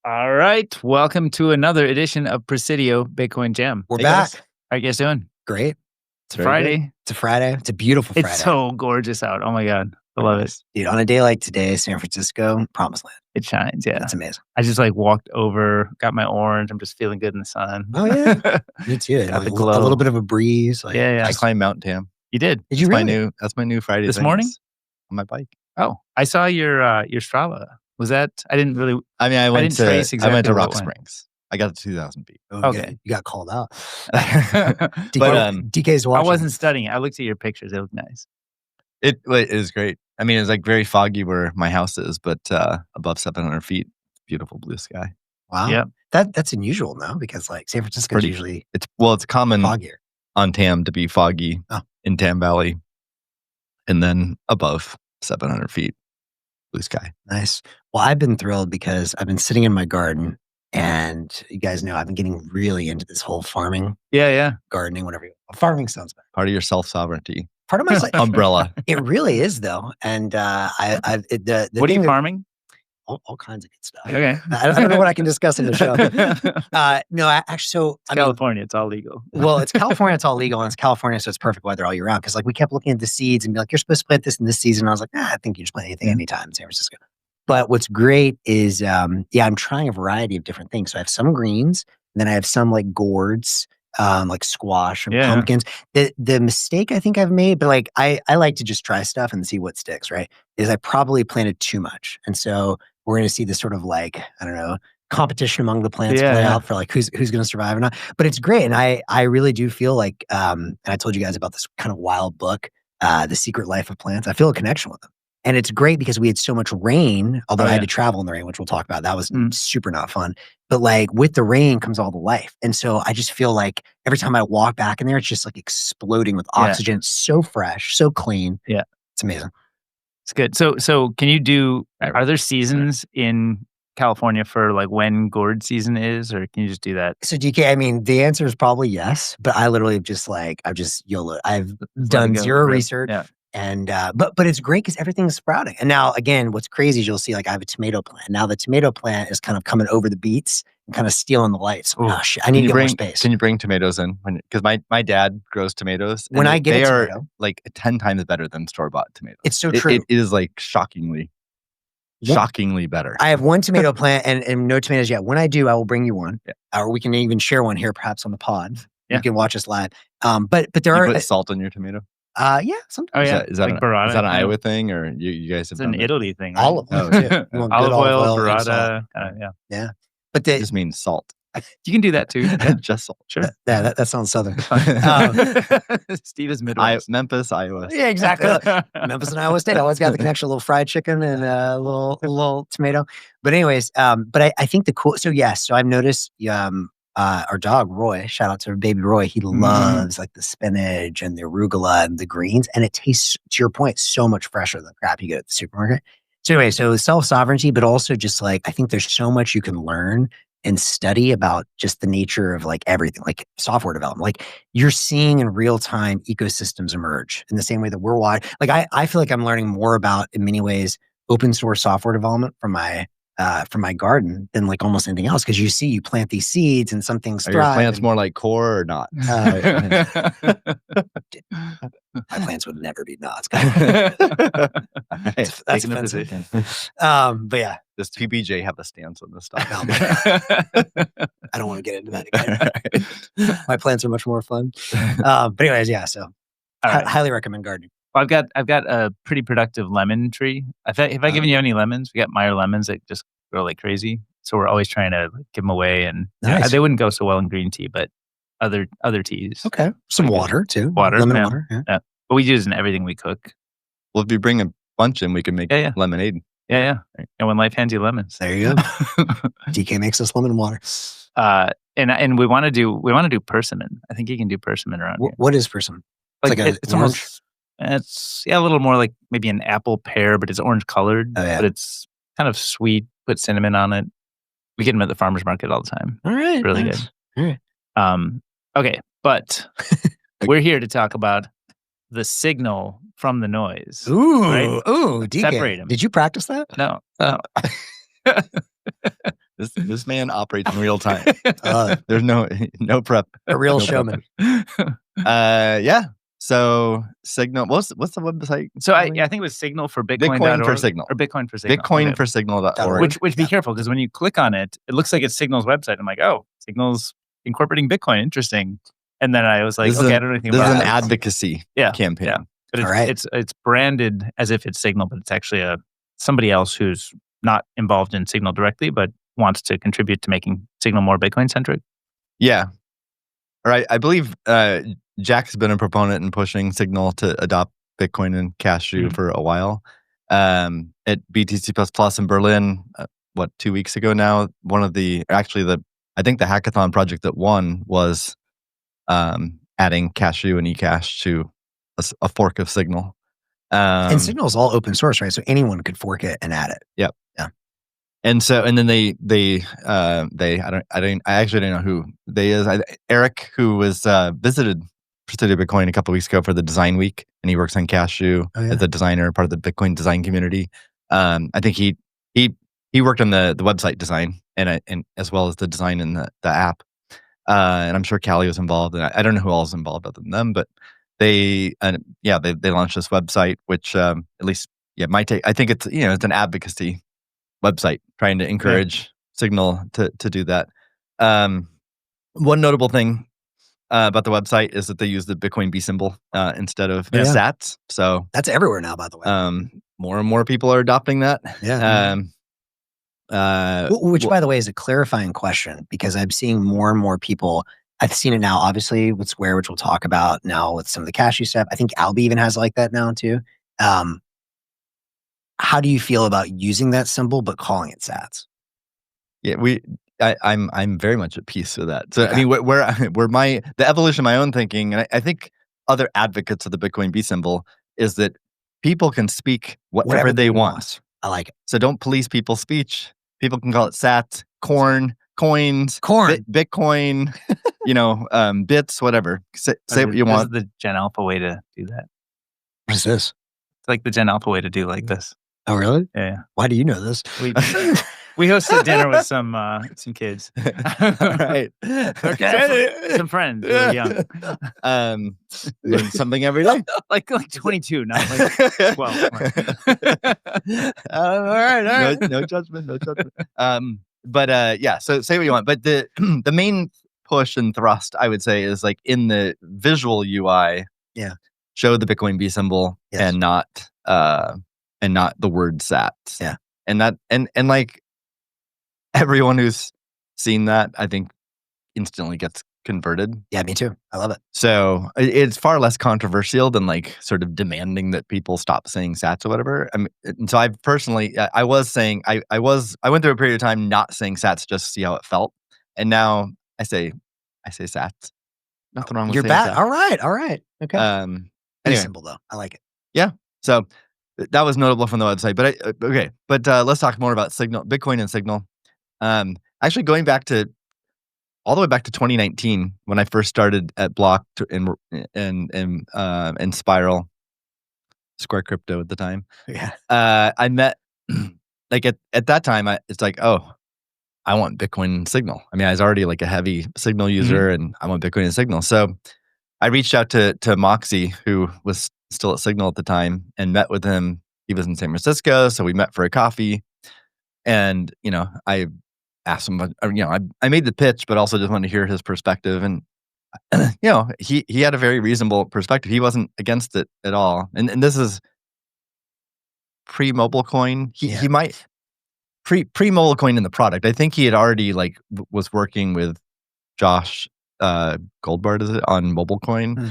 All right. Welcome to another edition of Presidio Bitcoin Jam. We're back. How are you guys doing? Great. It's Friday. Good. It's a Friday. It's a beautiful Friday. It's so gorgeous out. Oh my God. I love it. Dude, on a day like today, San Francisco, promised land. It shines. Yeah. It's amazing. I just walked over, got my orange. I'm just feeling good in the sun. Oh, yeah. Me too. Got Like, the glow. a little bit of a breeze. Like, Yeah. I climbed Mount Tam. You did? Did you really? That's my new Friday This morning? on my bike. Oh, I saw your Strava. Was that? I didn't really. I mean, I went didn't trace to exactly Rock what went. Springs. I got to 2,000 feet. Oh, Okay. You got called out. But DK's I watching. wasn't studying. I looked at your pictures. They look nice. It is great. I mean, it's like very foggy where my house is, but above 700 feet, beautiful blue sky. Wow. Yep. That's unusual, no? Because like San Francisco is Pretty. usually It's common foggier. on Tam to be foggy in Tam Valley, and then above 700 feet, blue sky. Nice. Well, I've been thrilled because I've been sitting in my garden, and you guys know I've been getting really into this whole farming, Yeah. gardening, whatever. Farming sounds better. Part of your self-sovereignty Part of my like, umbrella. it really is though, and the What are you thing farming? all kinds of good stuff. Okay. I don't know what I can discuss in the show. No, actually, so I mean, California, it's all legal. well, it's California, it's all legal, and it's California, so it's perfect weather all year round. Because like we kept looking at the seeds and be like, you're supposed to plant this in this season. I was like, I think you just plant anything anytime in San Francisco. But what's great is, I'm trying a variety of different things. So I have some greens, and then I have some like gourds, like squash and pumpkins. The mistake I think I've made, but like I like to just try stuff and see what sticks, right? Is I probably planted too much. And so we're going to see this sort of like, I don't know, competition among the plants play out for like who's going to survive or not. But it's great. And I really do feel like, and I told you guys about this kind of wild book, The Secret Life of Plants. I feel a connection with them. And it's great because we had so much rain, although I had to travel in the rain, which we'll talk about. That was super not fun. But like with the rain comes all the life. And so I just feel like every time I walk back in there, it's just like exploding with oxygen. It's so fresh, so clean. Yeah. It's amazing. It's good. So can you are there seasons in California for like when gourd season is, or can you just do that? So DK, I mean, the answer is probably yes, but I literally I've just YOLO. I've done zero research. Yeah. And, but it's great because everything's sprouting. And now again, what's crazy is you'll see like I have a tomato plant. Now the tomato plant is kind of coming over the beets and kind of stealing the lights. Oh shit, I need to get more space. Can you bring tomatoes in? Because my dad grows tomatoes. When I get they a are tomato, like 10 times better than store-bought tomatoes. It's so true. It is like shockingly better. I have one tomato plant and no tomatoes yet. When I do, I will bring you one. Yeah. Or we can even share one here, perhaps on the pod. Yeah. You can watch us live. But there are put salt on your tomato. Yeah, sometimes. Oh yeah, is that like an Iowa thing, or you guys have it's an Italy thing? Right? Olive oil, olive oil, burrata, yeah. But it just means salt. You can do that too. Just salt, sure. Yeah, that sounds southern. Steve is Midwest. Memphis, Iowa. Yeah, exactly. Memphis and Iowa State. I always got the connection. A little fried chicken and a little tomato. But anyways, but I think the cool. So yes, so I've noticed. Our dog Roy, shout out to baby Roy, he loves like the spinach and the arugula and the greens, and it tastes, to your point, so much fresher than the crap you get at the supermarket. So anyway, so self-sovereignty, but also just like I think there's so much you can learn and study about just the nature of like everything, like software development. Like you're seeing in real time ecosystems emerge in the same way that we're wide. Like I feel like I'm learning more about, in many ways, open source software development from my garden than like almost anything else. Cause you plant these seeds and some things thrive. Are your plants more like core or not? My plants would never be nuts. That's offensive. But yeah. Does PBJ have a stance on this stuff? No, I don't want to get into that again. My plants are much more fun. But anyways, yeah. So highly recommend gardening. Well, I've got a pretty productive lemon tree. Have I given you any lemons? We got Meyer lemons that just grow like crazy. So we're always trying to give them away, and they wouldn't go so well in green tea, but other teas. Okay, some water too. Lemon water. Yeah. But we use in everything we cook. Well, if you bring a bunch in, we can make lemonade. Yeah. And when life hands you lemons, there you go. DK makes us lemon water. And we want to do persimmon. I think you can do persimmon around here. What is persimmon? It's almost. It's a little more like maybe an apple pear, but it's orange colored. Oh, yeah. But it's kind of sweet. Put cinnamon on it. We get them at the farmer's market all the time. All right, really nice. Good. All right. Okay, but we're here to talk about the signal from the noise. Ooh, right? DK. Separate them. Did you practice that? No. This man operates in real time. There's no prep. A real showman. Yeah. So Signal, what's the website? So I think it was Signal for Bitcoin. Bitcoin for Signal. Or Bitcoin for Signal. Bitcoin for Signal.org. Which be careful, because when you click on it, it looks like it's Signal's website. I'm like, oh, Signal's incorporating Bitcoin. Interesting. And then I was like, I don't know anything about it. This is an advocacy campaign. Yeah. But it's branded as if it's Signal, but it's actually somebody else who's not involved in Signal directly, but wants to contribute to making Signal more Bitcoin-centric. Yeah. All right. I believe Jack's been a proponent in pushing Signal to adopt Bitcoin and Cashu for a while. At BTC++ in Berlin, 2 weeks ago now, I think the hackathon project that won was adding Cashu and eCash to a fork of Signal. And Signal is all open source, right? So anyone could fork it and add it. Yep. Yeah. And so, and then I actually don't know who they is. Eric, who was visited Presidio Bitcoin a couple of weeks ago for the design week, and he works on Cashu as a designer, part of the Bitcoin design community. I think he worked on the website design and as well as the design in the app. And I'm sure Callie was involved, and I don't know who else is involved other than them, but they launched this website, which at least my take. I think it's it's an advocacy website trying to encourage Signal to do that. One notable thing about the website is that they use the Bitcoin B symbol instead of sats. So that's everywhere now, by the way. More and more people are adopting that. Yeah. Which, by the way, is a clarifying question, because I'm seeing more and more people. I've seen it now, obviously, with Square, which we'll talk about now with some of the Cashu stuff. I think Albi even has like that now too. How do you feel about using that symbol but calling it sats? Yeah, I'm very much at peace with that. So I mean, where the evolution of my own thinking, and I think other advocates of the Bitcoin B symbol, is that people can speak whatever they want. I like it. So don't police people's speech. People can call it sats, corn, coins, Bitcoin, bits, whatever. Say what you want. This is the Gen Alpha way to do that. What is this? It's like the Gen Alpha way to do like this. Oh, really? Yeah. Why do you know this? We hosted dinner with some kids. Right. Okay. Some friends who were young. Learn something every day. like 22, not like 12. All right. No judgment. But so say what you want. But the main push and thrust, I would say, is like in the visual UI. Yeah. Show the Bitcoin B symbol and not the word sats. Yeah. And that and like everyone who's seen that, I think, instantly gets converted. Yeah, me too. I love it. So it's far less controversial than like sort of demanding that people stop saying sats or whatever. I mean, and so I personally, I was saying, I went through a period of time not saying sats just to see how it felt, and now I say sats. Nothing wrong with saying sats. All right. Okay. Anyway, simple though. I like it. Yeah. So that was notable from the website. But let's talk more about Signal, Bitcoin and Signal. Actually, going back to all the way back to 2019 when I first started at Block and Spiral, Square Crypto at the time. Yeah. I met like at that time. It's like, oh, I want Bitcoin and Signal. I mean, I was already like a heavy Signal user, and I want Bitcoin and Signal. So I reached out to Moxie, who was still at Signal at the time, and met with him. He was in San Francisco, so we met for a coffee. And I asked him, I made the pitch, but also just wanted to hear his perspective. And he had a very reasonable perspective. He wasn't against it at all. And this is pre-mobile coin. He might pre-mobile coin in the product. I think he had already was working with Josh Goldbart, is it, on mobile coin?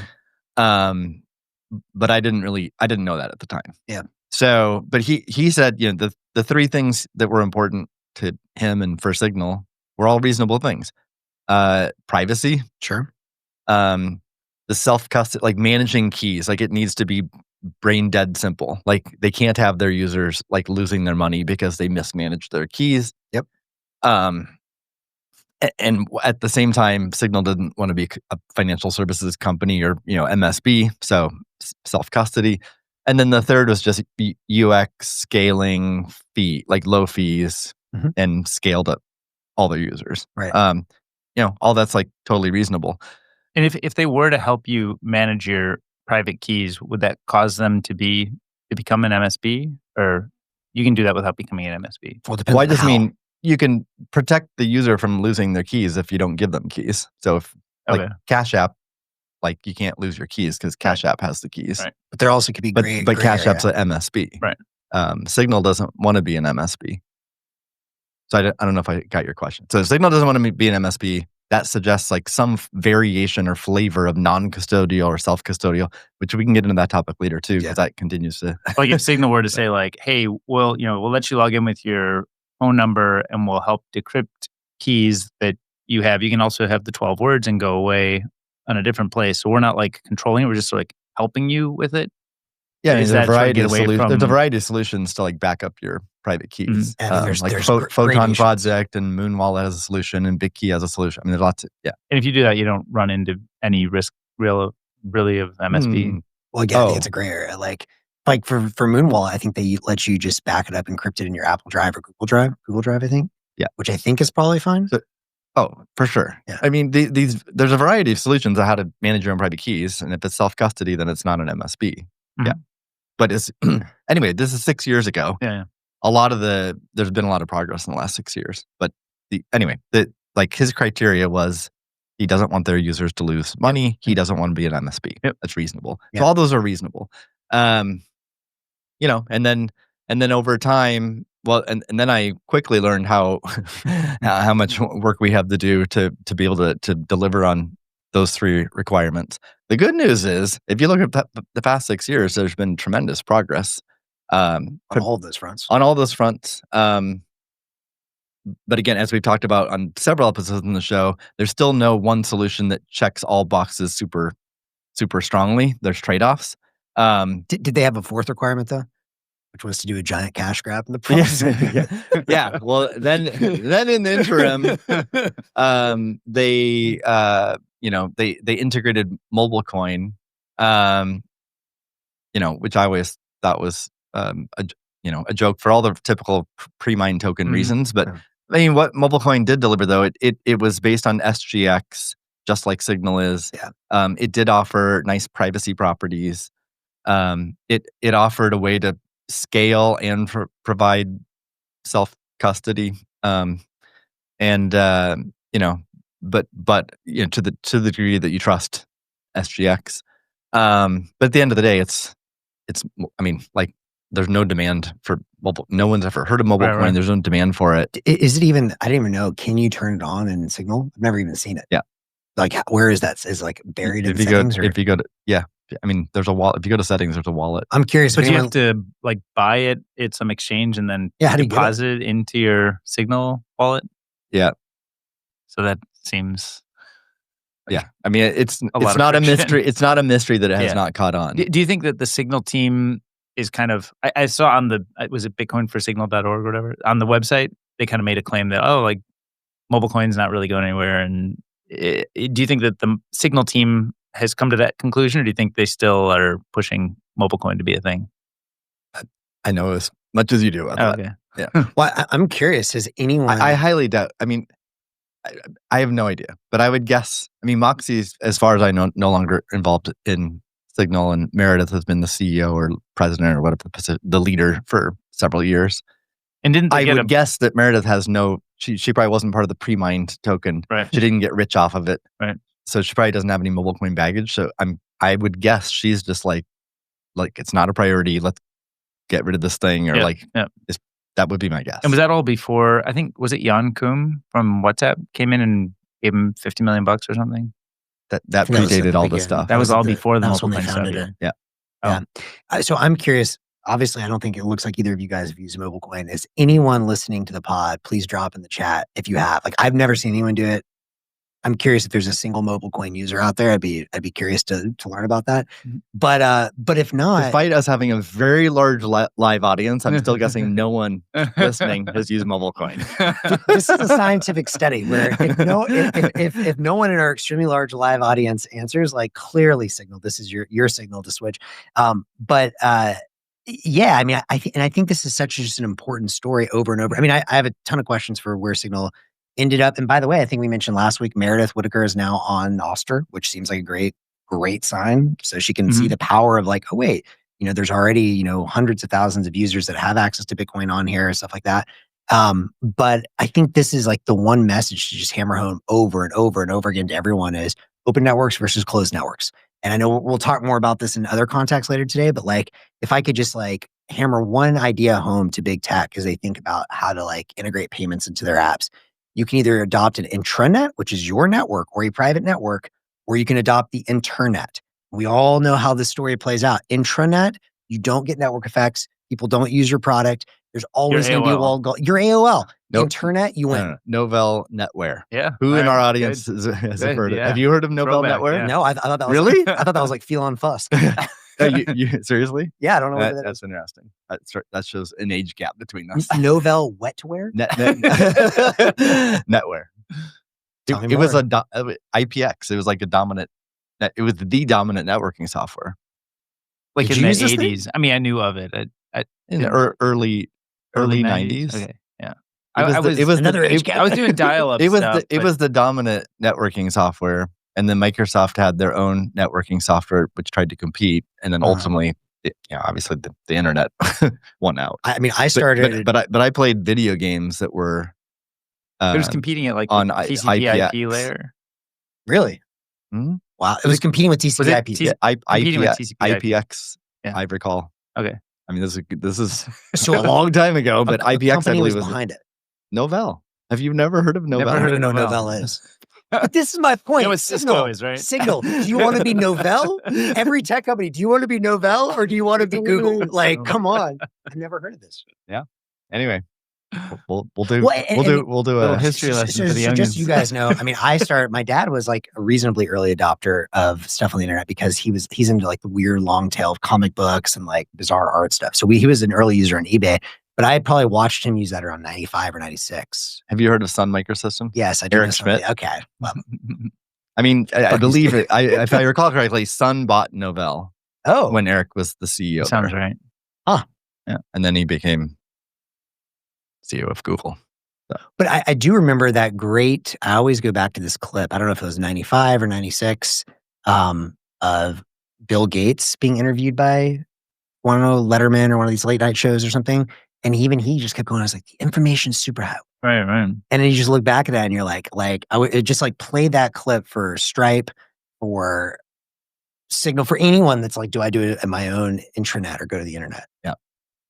But I didn't know that at the time. Yeah. So, but he said, the three things that were important to him and for Signal were all reasonable things. Privacy. Sure. The self-custody, like managing keys, like it needs to be brain dead simple. Like they can't have their users like losing their money because they mismanaged their keys. Yep. And at the same time, Signal didn't want to be a financial services company or MSB, so self-custody. And then the third was just UX scaling fee, like low fees and scaled up all their users. Right. All that's like totally reasonable. And if they were to help you manage your private keys, would that cause them to become an MSB, or you can do that without becoming an MSB? Well, I just mean you can protect the user from losing their keys if you don't give them keys. So if Cash App, like you can't lose your keys because Cash App has the keys. Right. But there also could be gray. But Cash App's an MSB. Right. Signal doesn't want to be an MSB. So I don't know if I got your question. So Signal doesn't want to be an MSB. That suggests like some variation or flavor of non-custodial or self-custodial, which we can get into that topic later too, because that continues to. Like if Signal were to say like, hey, we'll let you log in with your phone number and we'll help decrypt keys that you have. You can also have the 12 words and go away on a different place. So we're not like controlling it. We're just like helping you with it. Yeah, there's a variety of solutions. There's a variety of solutions to like back up your private keys. Mm-hmm. Like Photon Project and Moon Wallet has a solution, and BitKey has a solution. I mean, there's lots of And if you do that, you don't run into any risk really of MSB. Well, again, I think it's a gray area. Like for Moon Wallet, I think they let you just back it up, encrypt it in your Apple Drive or Google Drive, I think. Yeah, which I think is probably fine. For sure. Yeah. I mean, there's a variety of solutions on how to manage your own private keys, and if it's self-custody, then it's not an MSB. Mm-hmm. Yeah. But it's anyway, this is 6 years ago. Yeah. There's been a lot of progress in the last 6 years. But his criteria was he doesn't want their users to lose money. He doesn't want to be an MSB. Yep. That's reasonable. Yep. So all those are reasonable. And then over time, and then I quickly learned how much work we have to do to be able to deliver on those three requirements. The good news is, if you look at the past 6 years, there's been tremendous progress on all of those fronts. On all those fronts. But again, as we've talked about on several episodes in the show, there's still no one solution that checks all boxes super, super strongly. There's trade-offs. Did they have a fourth requirement though, which was to do a giant cash grab in the process? Yeah. Well, then in the interim, they integrated mobile coin, which I always thought was a joke for all the typical pre-mine token reasons. But I mean, what mobile coin did deliver though, it was based on SGX, just like Signal is. Yeah. It did offer nice privacy properties. It offered a way to scale and provide self-custody. But to the degree that you trust SGX. But at the end of the day, there's no demand for mobile. No one's ever heard of mobile coin. Right. There's no demand for it. Is it even? I didn't even know. Can you turn it on in Signal? I've never even seen it. Yeah. Like, where is that? Is it like buried in settings? If you go to, I mean, there's a wallet. If you go to settings, there's a wallet. I'm curious. But you have to like buy it at some exchange and then deposit it into your Signal wallet. Yeah. So that seems. Yeah, I mean, it's not a mystery. It's not a mystery that it has not caught on. Do you think that the Signal team is kind of? I saw on was it bitcoinforsignal.org or whatever on the website, they kind of made a claim that like mobile coin's not really going anywhere. And do you think that the Signal team has come to that conclusion, or do you think they still are pushing mobile coin to be a thing? I know as much as you do. Okay. Yeah. Well, I'm curious. Has anyone? I highly doubt. I mean, I have no idea, but I would guess. I mean, Moxie's, as far as I know, no longer involved in Signal, and Meredith has been the CEO or president or whatever the leader for several years. And didn't they I would guess that Meredith has no. She probably wasn't part of the pre-mined token. Right. She didn't get rich off of it. Right. So she probably doesn't have any mobile coin baggage. So I would guess she's just like it's not a priority. Let's get rid of this thing, or that would be my guess. And was that all before? I think was it Jan Koum from WhatsApp came in and gave him $50 million or something. That predated all this stuff. That was all before the mobile coin stuff. Yeah. Yeah. So I'm curious. Obviously, I don't think it looks like either of you guys have used mobile coin. Is anyone listening to the pod? Please drop in the chat if you have. Like, I've never seen anyone do it. I'm curious if there's a single mobile coin user out there. I'd be curious to learn about that. But if not, despite us having a very large live audience, I'm still guessing no one listening has used mobile coin. This is a scientific study where if no one in our extremely large live audience answers, like clearly Signal, this is your signal to switch. Yeah, I mean, I think this is such just an important story over and over. I mean, I have a ton of questions for where Signal ended up, and by the way, I think we mentioned last week, Meredith Whitaker is now on Oster, which seems like a great sign. So she can see the power of like, oh wait, there's already, hundreds of thousands of users that have access to Bitcoin on here and stuff like that. But I think this is like the one message to just hammer home over and over and over again to everyone is open networks versus closed networks. And I know we'll talk more about this in other contexts later today, but like, if I could just like hammer one idea home to big tech as they think about how to like integrate payments into their apps, you can either adopt an intranet, which is your network, or a private network, or you can adopt the internet. We all know how this story plays out. Intranet, you don't get network effects. People don't use your product. There's always going to be a wall. Your AOL. Nope. Internet, you win. Novell NetWare. Yeah. Who in our audience has heard of? Have you heard of Novell NetWare? Yeah. No, I thought that was really. I thought that was like Elon Fusk. You seriously? Yeah, I don't know what that's interesting. That shows an age gap between us. Novell Wetware? Netware. It was IPX. It was like a dominant. It was the dominant networking software. Like in the 80s. I mean, I knew of it. In the early 90s. Okay. Yeah. It was another age gap. I was doing dial-up stuff. It was the dominant networking software. And then Microsoft had their own networking software, which tried to compete. And then ultimately, obviously the internet won out. I mean, I started. But I played video games that were. It was competing at like on TCP/IP layer. Really? Mm-hmm. Wow. It was competing with TCP/IP. IPX, I recall. Okay. I mean, this is so a long time ago, but IPX, I believe, was behind it. Novell. Have you never heard of Novell? Never heard of Novell is. But this is my point. What Cisco is, right? Signal. Do you want to be Novell? Every tech company. Do you want to be Novell or do you want to be Google? Like, come on. I've never heard of this. Yeah. Anyway, we'll do a history lesson for the youngins. Just so you guys know, I mean, my dad was like a reasonably early adopter of stuff on the internet because he's into like the weird long tail of comic books and like bizarre art stuff. So he was an early user on eBay. But I had probably watched him use that around 95 or 96. Have you heard of Sun Microsystem? Yes, I did. Eric Schmidt. Okay. Well, I mean, I believe it. If I recall correctly, Sun bought Novell. Oh, when Eric was the CEO. Sounds right. Huh. Yeah, and then he became CEO of Google. So. But I do remember that great. I always go back to this clip. I don't know if it was 95 or 96 of Bill Gates being interviewed by one of Letterman or one of these late night shows or something. And even he just kept going. I was like, the information's super high. Right. And then you just look back at that and you're like I would just like play that clip for Stripe or Signal for anyone that's like, do I do it at my own intranet or go to the internet? Yeah,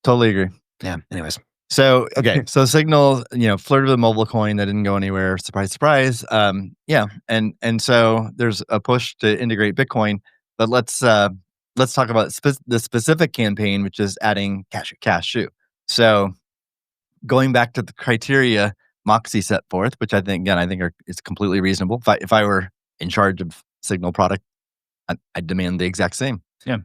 totally agree. Yeah. Anyways. So, okay. So Signal, flirted with mobile coin that didn't go anywhere. Surprise, surprise. Yeah. And so there's a push to integrate Bitcoin, but let's talk about the specific campaign, which is adding Cashu. So going back to the criteria Moxie set forth, which I think is completely reasonable. If I were in charge of Signal product, I'd demand the exact same. Yeah.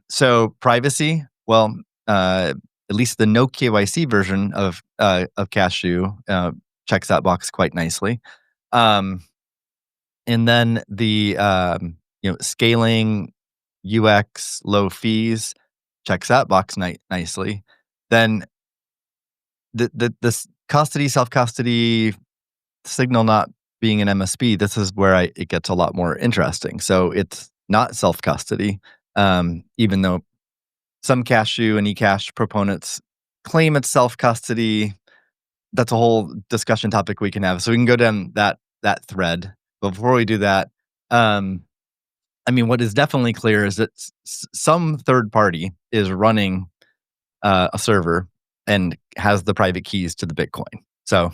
So privacy, well, at least the no KYC version of Cashu checks that box quite nicely. And then the scaling, UX, low fees checks that box nicely. Then the custody, self-custody, Signal not being an MSB, this is where it gets a lot more interesting. So it's not self-custody, even though some Cashu and eCash proponents claim it's self-custody. That's a whole discussion topic we can have. So we can go down that thread. But before we do that, what is definitely clear is that some third party is running a server and has the private keys to the Bitcoin. So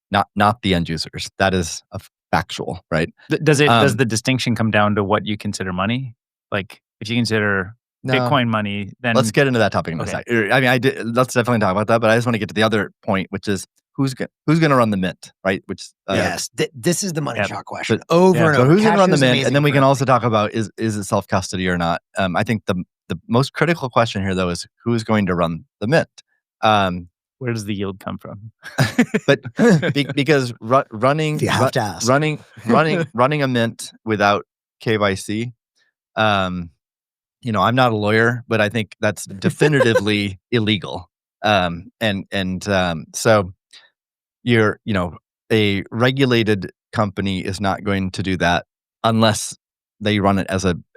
not the end users. That is a factual, right? Does the distinction come down to what you consider money? Like if you consider Bitcoin money, then let's get into that topic in a second. I mean, let's definitely talk about that. But I just want to get to the other point, which is who's going to run the mint, right? Which yes, this is the money shot question. And over. So who's going to run the mint? And then we can also talk about is it self custody or not? I think the most critical question here, though, is who's going to run the mint. Where does the yield come from? But because running a mint without KYC, I'm not a lawyer, but I think that's definitively illegal. So you're a regulated company is not going to do that unless they run it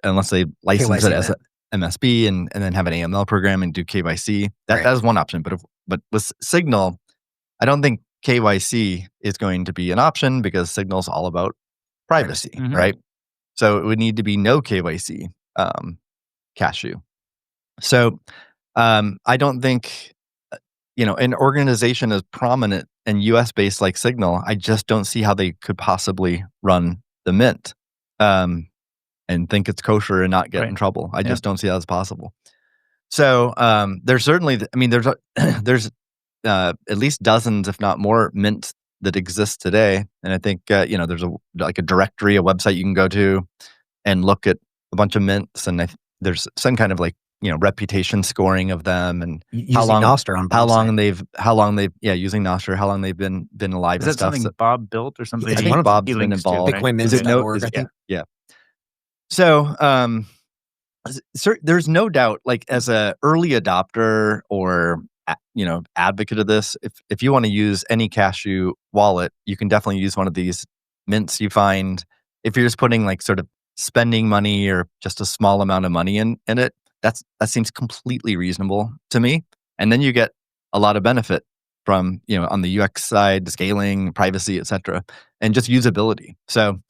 unless they license it as a MSB and then have an AML program and do KYC. That is one option. But with Signal, I don't think KYC is going to be an option because Signal's all about privacy, right? So it would need to be no KYC Cashu. So I don't think an organization as prominent and US based like Signal, I just don't see how they could possibly run the mint and think it's kosher and not get in trouble. I just don't see how it's possible. So there's certainly, there's at least dozens, if not more, mints that exist today. And I think there's a directory, a website you can go to and look at a bunch of mints, and there's some kind of reputation scoring of them and using Nostr on how long they've using Nostr, how long they've been alive. Is that stuff. something Bob built or something? I think Bob's been involved. Bitcoinmints.org, I think. Yeah. So there's no doubt, as a early adopter or advocate of this, if you want to use any Cashu wallet, you can definitely use one of these mints you find. If you're just putting sort of spending money or just a small amount of money in it, that seems completely reasonable to me. And then you get a lot of benefit from, on the UX side, scaling, privacy, etc., and just usability. So,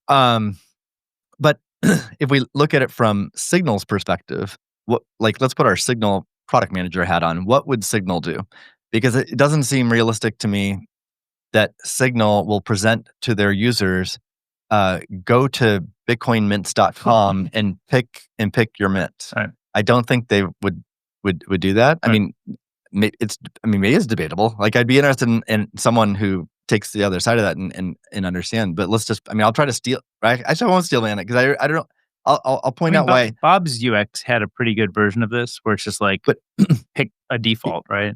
but if we look at it from Signal's perspective, let's put our Signal product manager hat on. What would Signal do? Because it doesn't seem realistic to me that Signal will present to their users, go to bitcoinmints.com and pick your mint. Right. I don't think they would do that. Right. Maybe it's debatable. I'd be interested in someone who takes the other side of that and understand. But let's just, I'll try to steal. Right? Actually, I won't steal man it because I don't know. I'll point out why Bob's UX had a pretty good version of this, where it's just pick a default, right?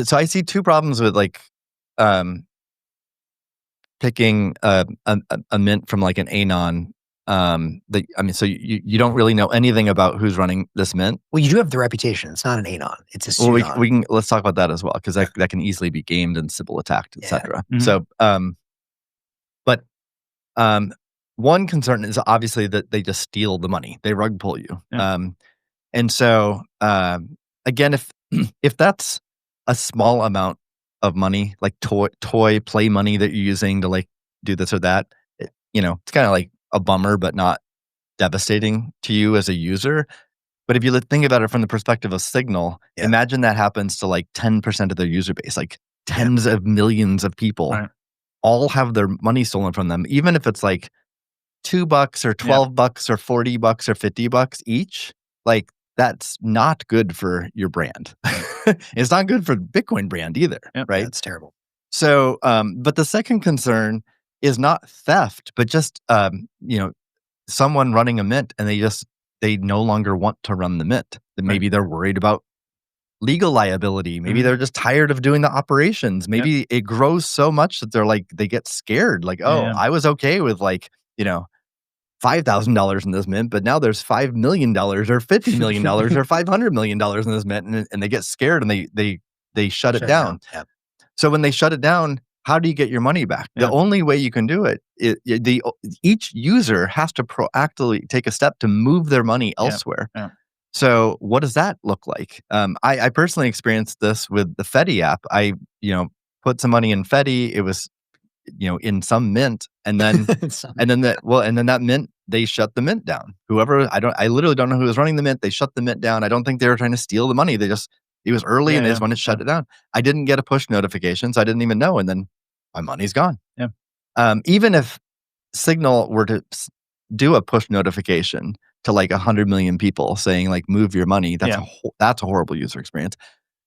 So I see two problems with picking a mint from an anon. So you don't really know anything about who's running this mint. Well, you do have the reputation. It's not an anon. It's a pseudonym. Well, we can let's talk about that as well, because that can easily be gamed and Sybil attacked, etc. Mm-hmm. So, one concern is obviously that they just steal the money. They rug pull you. Yeah. And so again, if that's a small amount of money, like toy play money that you're using to do this or that, it's kind of a bummer, but not devastating to you as a user. But if you think about it from the perspective of Signal, imagine that happens to 10% of their user base, tens of millions of people, all have their money stolen from them, even if it's $2 or $12 or $40 or $50 each. That's not good for your brand. It's not good for the Bitcoin brand either, right? That's terrible. So, but the second concern is not theft, but just someone running a mint and they no longer want to run the mint. Maybe they're worried about legal liability. Maybe they're just tired of doing the operations. Maybe it grows so much that they get scared. I was okay with $5,000 in this mint, but now there's $5 million or $50 million or $500 million in this mint, and they get scared and they shut it down. Yeah. So when they shut it down, how do you get your money back? The only way you can do it, each user has to proactively take a step to move their money elsewhere. Yeah. So what does that look like? I personally experienced this with the Fedi app. I put some money in Fedi. It was in some mint, and then that mint, they shut the mint down. I literally don't know who was running the mint. They shut the mint down. I don't think they were trying to steal the money. It was early and they just wanted to shut it down. I didn't get a push notification, so I didn't even know. And then my money's gone. Yeah. Even if Signal were to do a push notification to 100 million people saying like, move your money, that's a horrible user experience.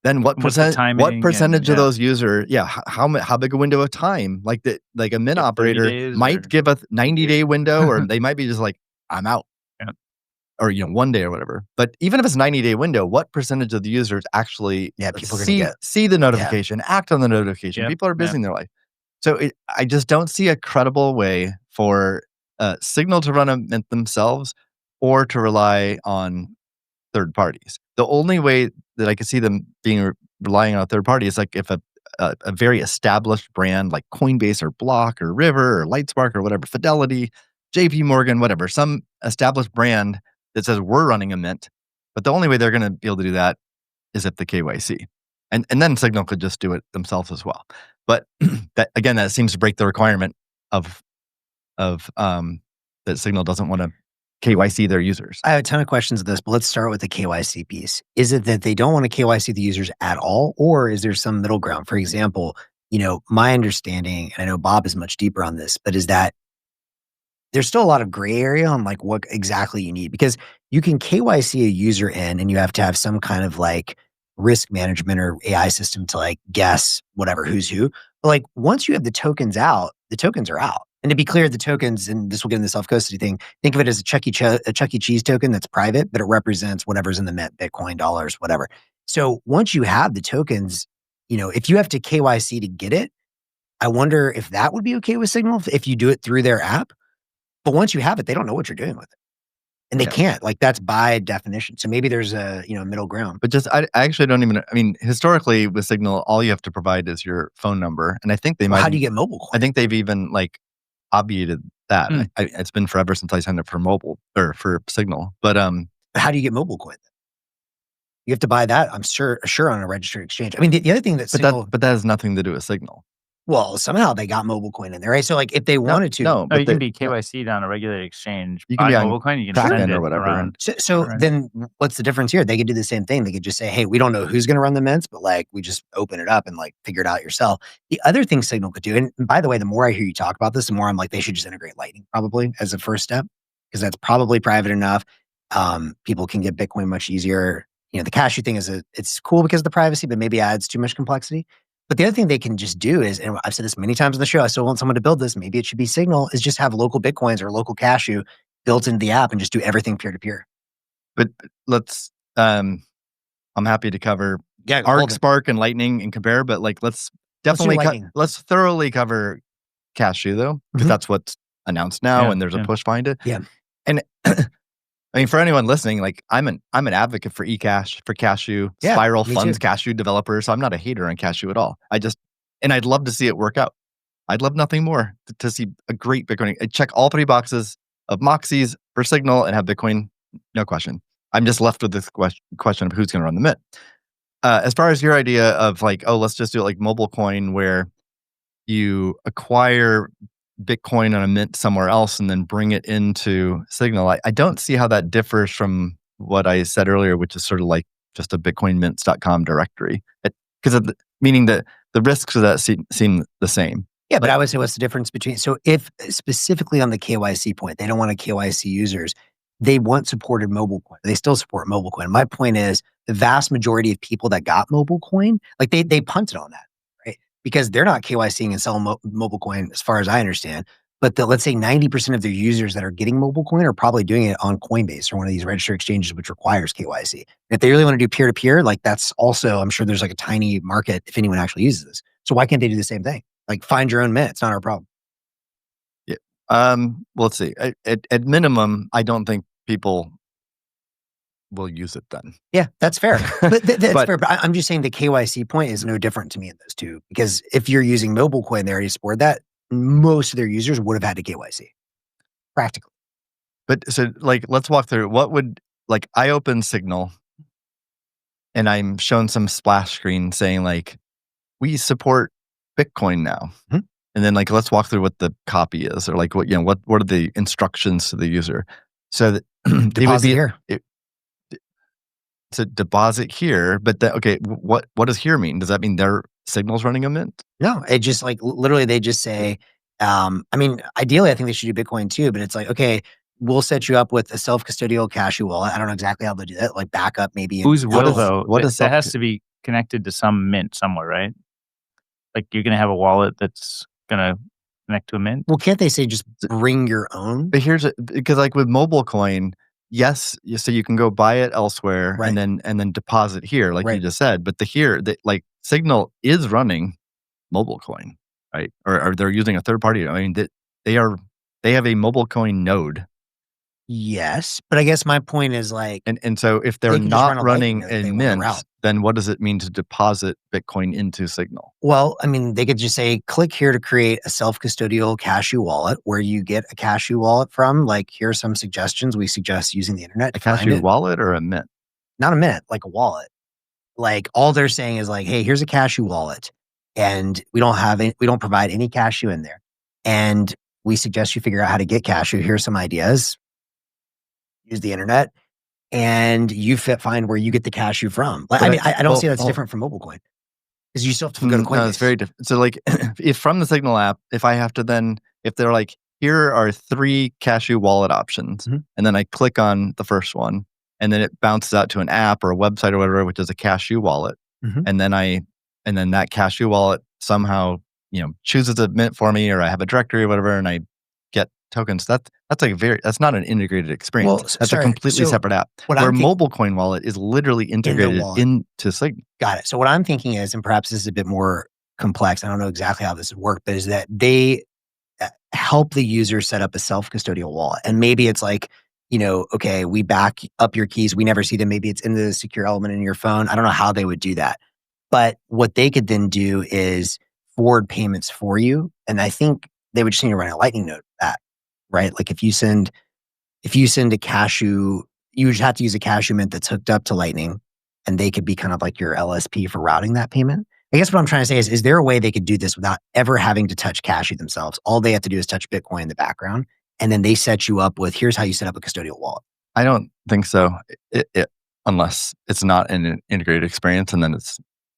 Then what percentage of those users, how big a window of time? Like a mint operator might give a 90-day window, or they might be just like, I'm out. Yeah. Or 1 day or whatever. But even if it's a 90-day window, what percentage of the users actually see the notification, act on the notification? Yeah. People are busy in their life. So I just don't see a credible way for Signal to run a mint themselves or to rely on third parties. The only way that I could see them relying on a third party is like if a a very established brand like Coinbase or Block or River or Lightspark or whatever, Fidelity, JP Morgan, whatever, some established brand that says we're running a mint, but the only way they're going to be able to do that is if the KYC. And then Signal could just do it themselves as well. But that seems to break the requirement of that Signal doesn't want to KYC their users. I have a ton of questions of this, but let's start with the KYC piece. Is it that they don't want to KYC the users at all, or is there some middle ground? For example, my understanding, and I know Bob is much deeper on this, but is that there's still a lot of gray area on like what exactly you need, because you can KYC a user in and you have to have some kind of like risk management or AI system to like guess whatever who's who. But like once you have the tokens out, the tokens are out. And to be clear, the tokens, and this will get into the self-custody thing, think of it as a Chuck E. Cheese token that's private, but it represents whatever's in the mint, Bitcoin, dollars, whatever. So once you have the tokens, if you have to KYC to get it, I wonder if that would be okay with Signal if you do it through their app. But once you have it, they don't know what you're doing with it. And they can't. Like that's by definition. So maybe there's a middle ground. But I actually don't even. I mean, historically with Signal, all you have to provide is your phone number, and I think they might. How do you get mobile coin? I think they've even like obviated that. It's been forever since I signed up for mobile or for Signal. But how do you get mobile coin? You have to buy that. I'm sure on a registered exchange. I mean, the other thing that Signal, but that has nothing to do with Signal. Well, somehow they got mobile coin in there, right? So like if they wanted to. No, you can be KYC'd on a regulated exchange. You can be on mobile coin, you can send it or whatever. around. So then what's the difference here? They could do the same thing. They could just say, hey, we don't know who's going to run the mints, but like we just open it up and like figure it out yourself. The other thing Signal could do, and by the way, the more I hear you talk about this, the more I'm like, they should just integrate Lightning probably as a first step, because that's probably private enough. People can get Bitcoin much easier. The Cashu thing it's cool because of the privacy, but maybe adds too much complexity. But the other thing they can just do is, and I've said this many times on the show, I still want someone to build this. Maybe it should be Signal, is just have local Bitcoins or local Cashu built into the app and just do everything peer-to-peer. But let's, I'm happy to cover Arc, Spark, and Lightning and compare, but like let's thoroughly cover Cashu though, because that's what's announced now and there's a push behind it. Yeah. And I mean, for anyone listening, like I'm an advocate for eCash, for Cashu, Spiral funds Cashu developers. So I'm not a hater on Cashu at all. And I'd love to see it work out. I'd love nothing more to see a great Bitcoin. I check all 3 boxes of Moxies for Signal and have Bitcoin, no question. I'm just left with this question of who's going to run the mint. As far as your idea of like, let's just do it like mobile coin, where you acquire Bitcoin on a mint somewhere else and then bring it into Signal. I don't see how that differs from what I said earlier, which is sort of like just a bitcoinmints.com directory. Meaning that the risks of that seem the same. Yeah, but I would say what's the difference between, so if specifically on the KYC point, they don't want to KYC users, they want supported mobile coin. They still support mobile coin. My point is the vast majority of people that got mobile coin, like they punted on that. Because they're not KYCing and selling mobile coin, as far as I understand. But let's say 90% of their users that are getting mobile coin are probably doing it on Coinbase or one of these registered exchanges, which requires KYC. And if they really want to do peer-to-peer, like that's also, I'm sure there's like a tiny market if anyone actually uses this. So why can't they do the same thing? Like find your own mint. It's not our problem. Yeah. Well, let's see. At minimum, I don't think people will use it then. Yeah, that's fair. But that's fair. But I'm just saying the KYC point is no different to me in those two. Because if you're using mobile coin, they already support that. Most of their users would have had to KYC. Practically. But so like, let's walk through what would, like I open Signal and I'm shown some splash screen saying like, we support Bitcoin now. Mm-hmm. And then like, let's walk through what the copy is, or like what are the instructions to the user? So that deposit here. To deposit here, but what does here mean? Does that mean their Signal's running a mint? No, it just like literally they just say, I mean, ideally I think they should do Bitcoin too, but it's like, okay, we'll set you up with a self-custodial Cashu wallet. I don't know exactly how they do that, like backup maybe. Who's will though? That has to be connected to some mint somewhere, right? Like you're going to have a wallet that's going to connect to a mint. Well, can't they say just bring your own? But because like with mobile coin, yes, so you can go buy it elsewhere and then deposit here, like you just said. But like Signal is running mobile coin, right? Or they're using a third party. I mean, they have a mobile coin node Yes, but I guess my point is like, and so if they're they can just not run a running Lightning node if they a want to mint, route. then what does it mean to deposit Bitcoin into Signal? Well, I mean, they could just say, click here to create a self-custodial Cashu wallet where you get a Cashu wallet from. Like, here are some suggestions. We suggest using the internet. A Cashu wallet or a mint? Not a mint, like a wallet. Like, all they're saying is like, hey, here's a Cashu wallet, and we don't provide any Cashu in there, and we suggest you figure out how to get Cashu. Here's some ideas. Use the internet, and you find where you get the Cashu from. Like, I mean, I don't see that's different from MobileCoin, because you still have to go to Coinbase. No, it's very different. So, like, if from the Signal app, if I have to then, if they're like, here are 3 Cashu wallet options, and then I click on the first one, and then it bounces out to an app or a website or whatever, which is a Cashu wallet, and then that Cashu wallet somehow, chooses a mint for me, or I have a directory or whatever, and I get tokens. That's not an integrated experience. Well, that's a completely separate app. Where MobileCoin wallet is literally integrated into Signal. Got it. So what I'm thinking is, and perhaps this is a bit more complex, I don't know exactly how this would work, but is that they help the user set up a self-custodial wallet. And maybe it's like, okay, we back up your keys. We never see them. Maybe it's in the secure element in your phone. I don't know how they would do that. But what they could then do is forward payments for you. And I think they would just need to run a Lightning node for that, right? Like if you send a Cashu, you would have to use a Cashu mint that's hooked up to Lightning, and they could be kind of like your LSP for routing that payment. I guess what I'm trying to say is there a way they could do this without ever having to touch Cashu themselves? All they have to do is touch Bitcoin in the background, and then they set you up with, here's how you set up a custodial wallet. I don't think so, unless it's not an integrated experience, and then it's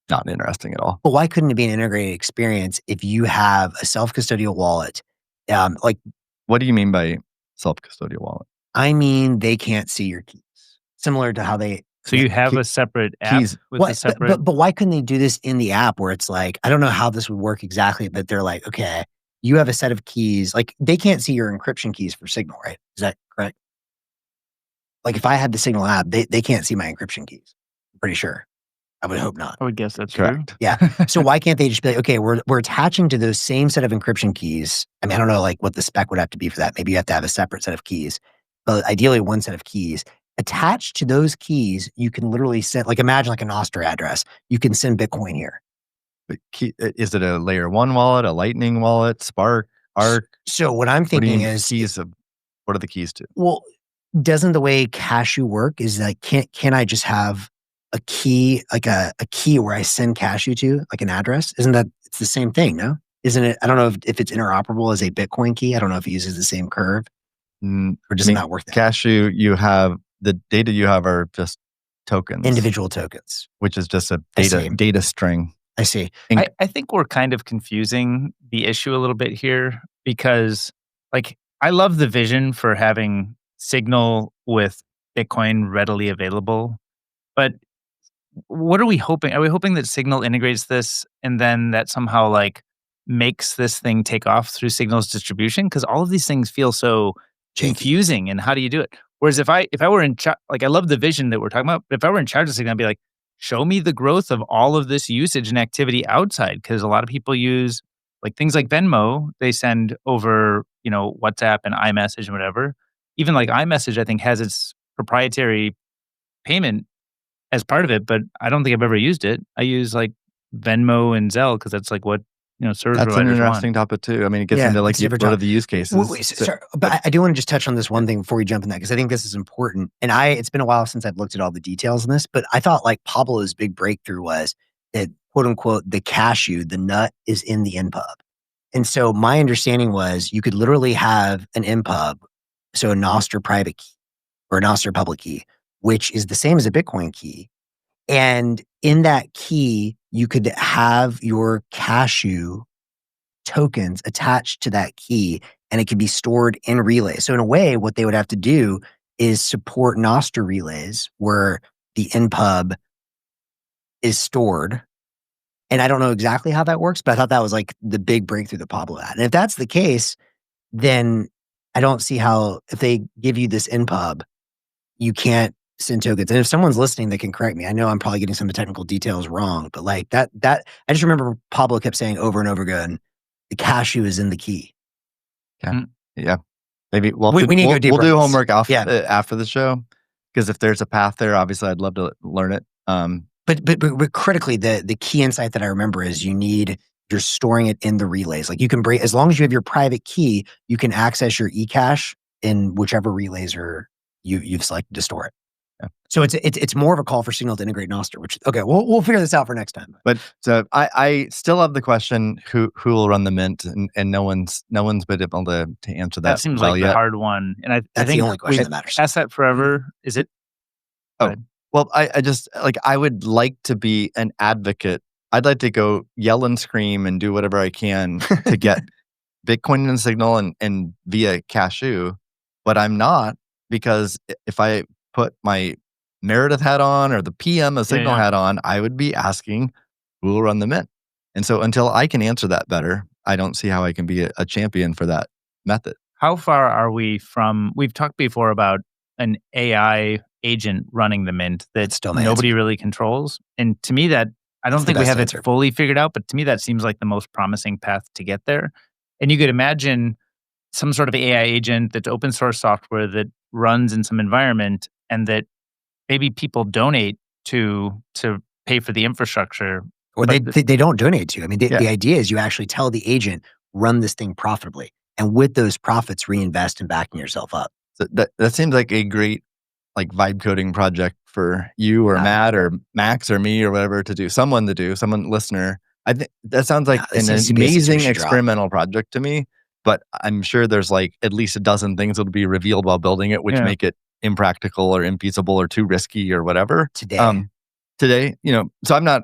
not interesting at all. But why couldn't it be an integrated experience if you have a self-custodial wallet? What do you mean by self-custodial wallet? I mean, they can't see your keys. Similar to how they... So you have a separate app with a separate... But why couldn't they do this in the app where it's like, I don't know how this would work exactly, but they're like, okay, you have a set of keys. Like, they can't see your encryption keys for Signal, right? Is that correct? Like, if I had the Signal app, they can't see my encryption keys. I'm pretty sure. I would hope not. I would guess that's correct. True. Yeah. So why can't they just be like, okay, we're attaching to those same set of encryption keys. I mean, I don't know like what the spec would have to be for that. Maybe you have to have a separate set of keys, but ideally one set of keys. Attached to those keys, you can literally send, like imagine like a Nostr address. You can send Bitcoin here. But is it a layer 1 wallet, a Lightning wallet, Spark, Arc? So what I'm thinking is what are the keys to? Well, doesn't the way Cashu work is like, can I just have a key, like a key where I send Cashu to, like an address? Isn't that, it's the same thing, no? Isn't it? I don't know if it's interoperable as a Bitcoin key. I don't know if it uses the same curve or does it not work that Cashu, you have, the data you have are just tokens. Individual tokens. Which is just a data string. I see. I think we're kind of confusing the issue a little bit here because like, I love the vision for having Signal with Bitcoin readily available, but what are we hoping? Are we hoping that Signal integrates this and then that somehow like makes this thing take off through Signal's distribution? Because all of these things feel so confusing. And how do you do it? Whereas if I were in charge, like I love the vision that we're talking about, but if I were in charge of Signal, I'd be like, show me the growth of all of this usage and activity outside. Because a lot of people use like things like Venmo, they send over, WhatsApp and iMessage and whatever. Even like iMessage, I think has its proprietary payment as part of it, but I don't think I've ever used it. I use like Venmo and Zelle because that's like what service that's providers an interesting want. topic too. I mean, it gets into like what are the use cases. Sorry, but I do want to just touch on this one thing before we jump in that because I think this is important. And it's been a while since I've looked at all the details in this, but I thought like Pablo's big breakthrough was that quote unquote the Cashu, the nut is in the NPub. And so my understanding was you could literally have an NPub, so a Nostr private key or a Nostr public key, which is the same as a Bitcoin key. And in that key, you could have your Cashu tokens attached to that key, and it could be stored in relays. So in a way, what they would have to do is support Nostr relays where the NPub is stored. And I don't know exactly how that works, but I thought that was like the big breakthrough that Pablo had. And if that's the case, then I don't see how, if they give you this NPub, you can't send tokens. And if someone's listening, they can correct me. I know I'm probably getting some of the technical details wrong, but like that, I just remember Pablo kept saying over and over again, the Cashu is in the key. Yeah. Yeah. Maybe we'll We need to go deeper We'll do on this. homework after the show, because if there's a path there, obviously I'd love to learn it. But critically, the key insight that I remember is you're storing it in the relays. Like you can as long as you have your private key, you can access your eCash in whichever relays you've selected to store it. Yeah. So it's more of a call for Signal to integrate Nostr, which okay, we'll figure this out for next time. But so I still have the question: who will run the mint? And no one's been able to answer that. That seems like the hard one, and I That's think the only question that matters. Ask that forever. Is it? Well, I just I would like to be an advocate. I'd like to go yell and scream and do whatever I can to get Bitcoin and Signal and via Cashu, but I'm not, because if I put my Meredith hat on or the PM of Signal hat on, I would be asking who will run the mint. And so until I can answer that better, I don't see how I can be a champion for that method. How far are we from? We've talked before about an AI agent running the mint that still nobody really controls, and to me that. I don't think we have it fully figured out, but to me that seems like the most promising path to get there. And you could imagine some sort of AI agent that's open source software that runs in some environment, and that maybe people donate to pay for the infrastructure. Or they don't donate to. I mean, the idea is you actually tell the agent, run this thing profitably, and with those profits, reinvest in backing yourself up. So that seems like a great vibe coding project for you or Matt or Max or me or whatever to do. Someone listener. I think that sounds like an amazing experimental project to me. But I'm sure there's at least a dozen things that'll be revealed while building it, which make it impractical or infeasible or too risky or whatever. Today, so I'm not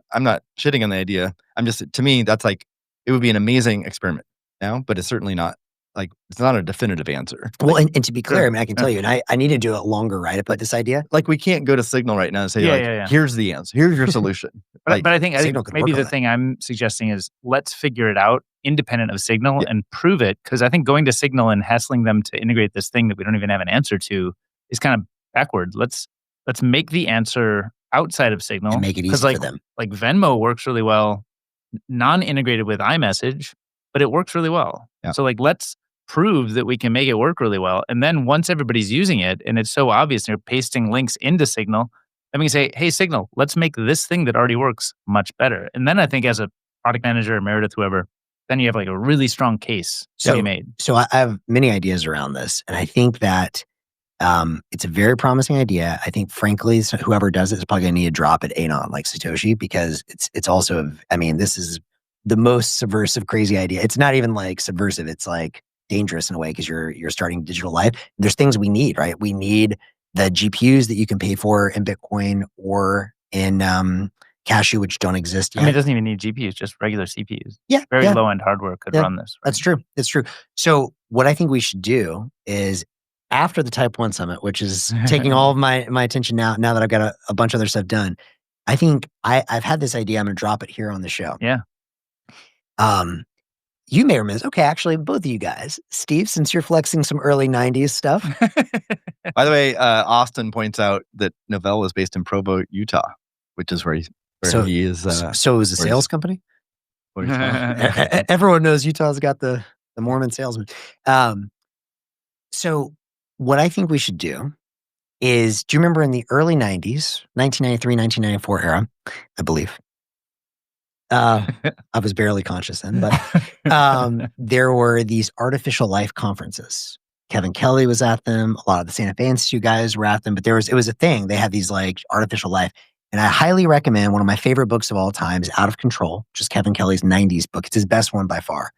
shitting on the idea. I'm just, to me, that's it would be an amazing experiment now, but it's certainly not. It's not a definitive answer. Well, and to be clear, I mean, I can tell you, and I need to do a longer write-up about this idea. We can't go to Signal right now and say, here's the answer. Here's your solution. But I think maybe the thing I'm suggesting is let's figure it out independent of Signal and prove it. Because I think going to Signal and hassling them to integrate this thing that we don't even have an answer to is kind of backward. Let's make the answer outside of Signal. And make it easy for them. Venmo works really well, non-integrated with iMessage, but it works really well. Yeah. So let's prove that we can make it work really well. And then once everybody's using it and it's so obvious, they're pasting links into Signal, then we can say, hey, Signal, let's make this thing that already works much better. And then I think as a product manager or Meredith, whoever, then you have a really strong case to be made. So I have many ideas around this. And I think that it's a very promising idea. I think, frankly, whoever does it is probably going to need to drop it Anon like Satoshi, because it's also, I mean, this is the most subversive, crazy idea. It's not even subversive. It's dangerous in a way, because you're starting digital life. There's things we need, right? We need the GPUs that you can pay for in Bitcoin or in Cashu, which don't exist yet. I mean, it doesn't even need GPUs, just regular CPUs. Yeah. Very low-end hardware could run this. Right? That's true. It's true. So what I think we should do is, after the Type 1 Summit, which is taking all of my attention now that I've got a bunch of other stuff done, I think I've had this idea. I'm going to drop it here on the show. Yeah. You may remember, okay, actually, both of you guys. Steve, since you're flexing some early 90s stuff. By the way, Austin points out that Novell was based in Provo, Utah, which is where he is. So it was a sales company? Everyone knows Utah's got the Mormon salesman. So what I think we should do is, do you remember in the early 90s, 1993, 1994 era, I believe, I was barely conscious then, but there were these artificial life conferences. Kevin Kelly was at them. A lot of the Santa Fe Institute guys were at them, but it was a thing. They had these artificial life. And I highly recommend one of my favorite books of all time is Out of Control, which is Kevin Kelly's 90s book. It's his best one by far.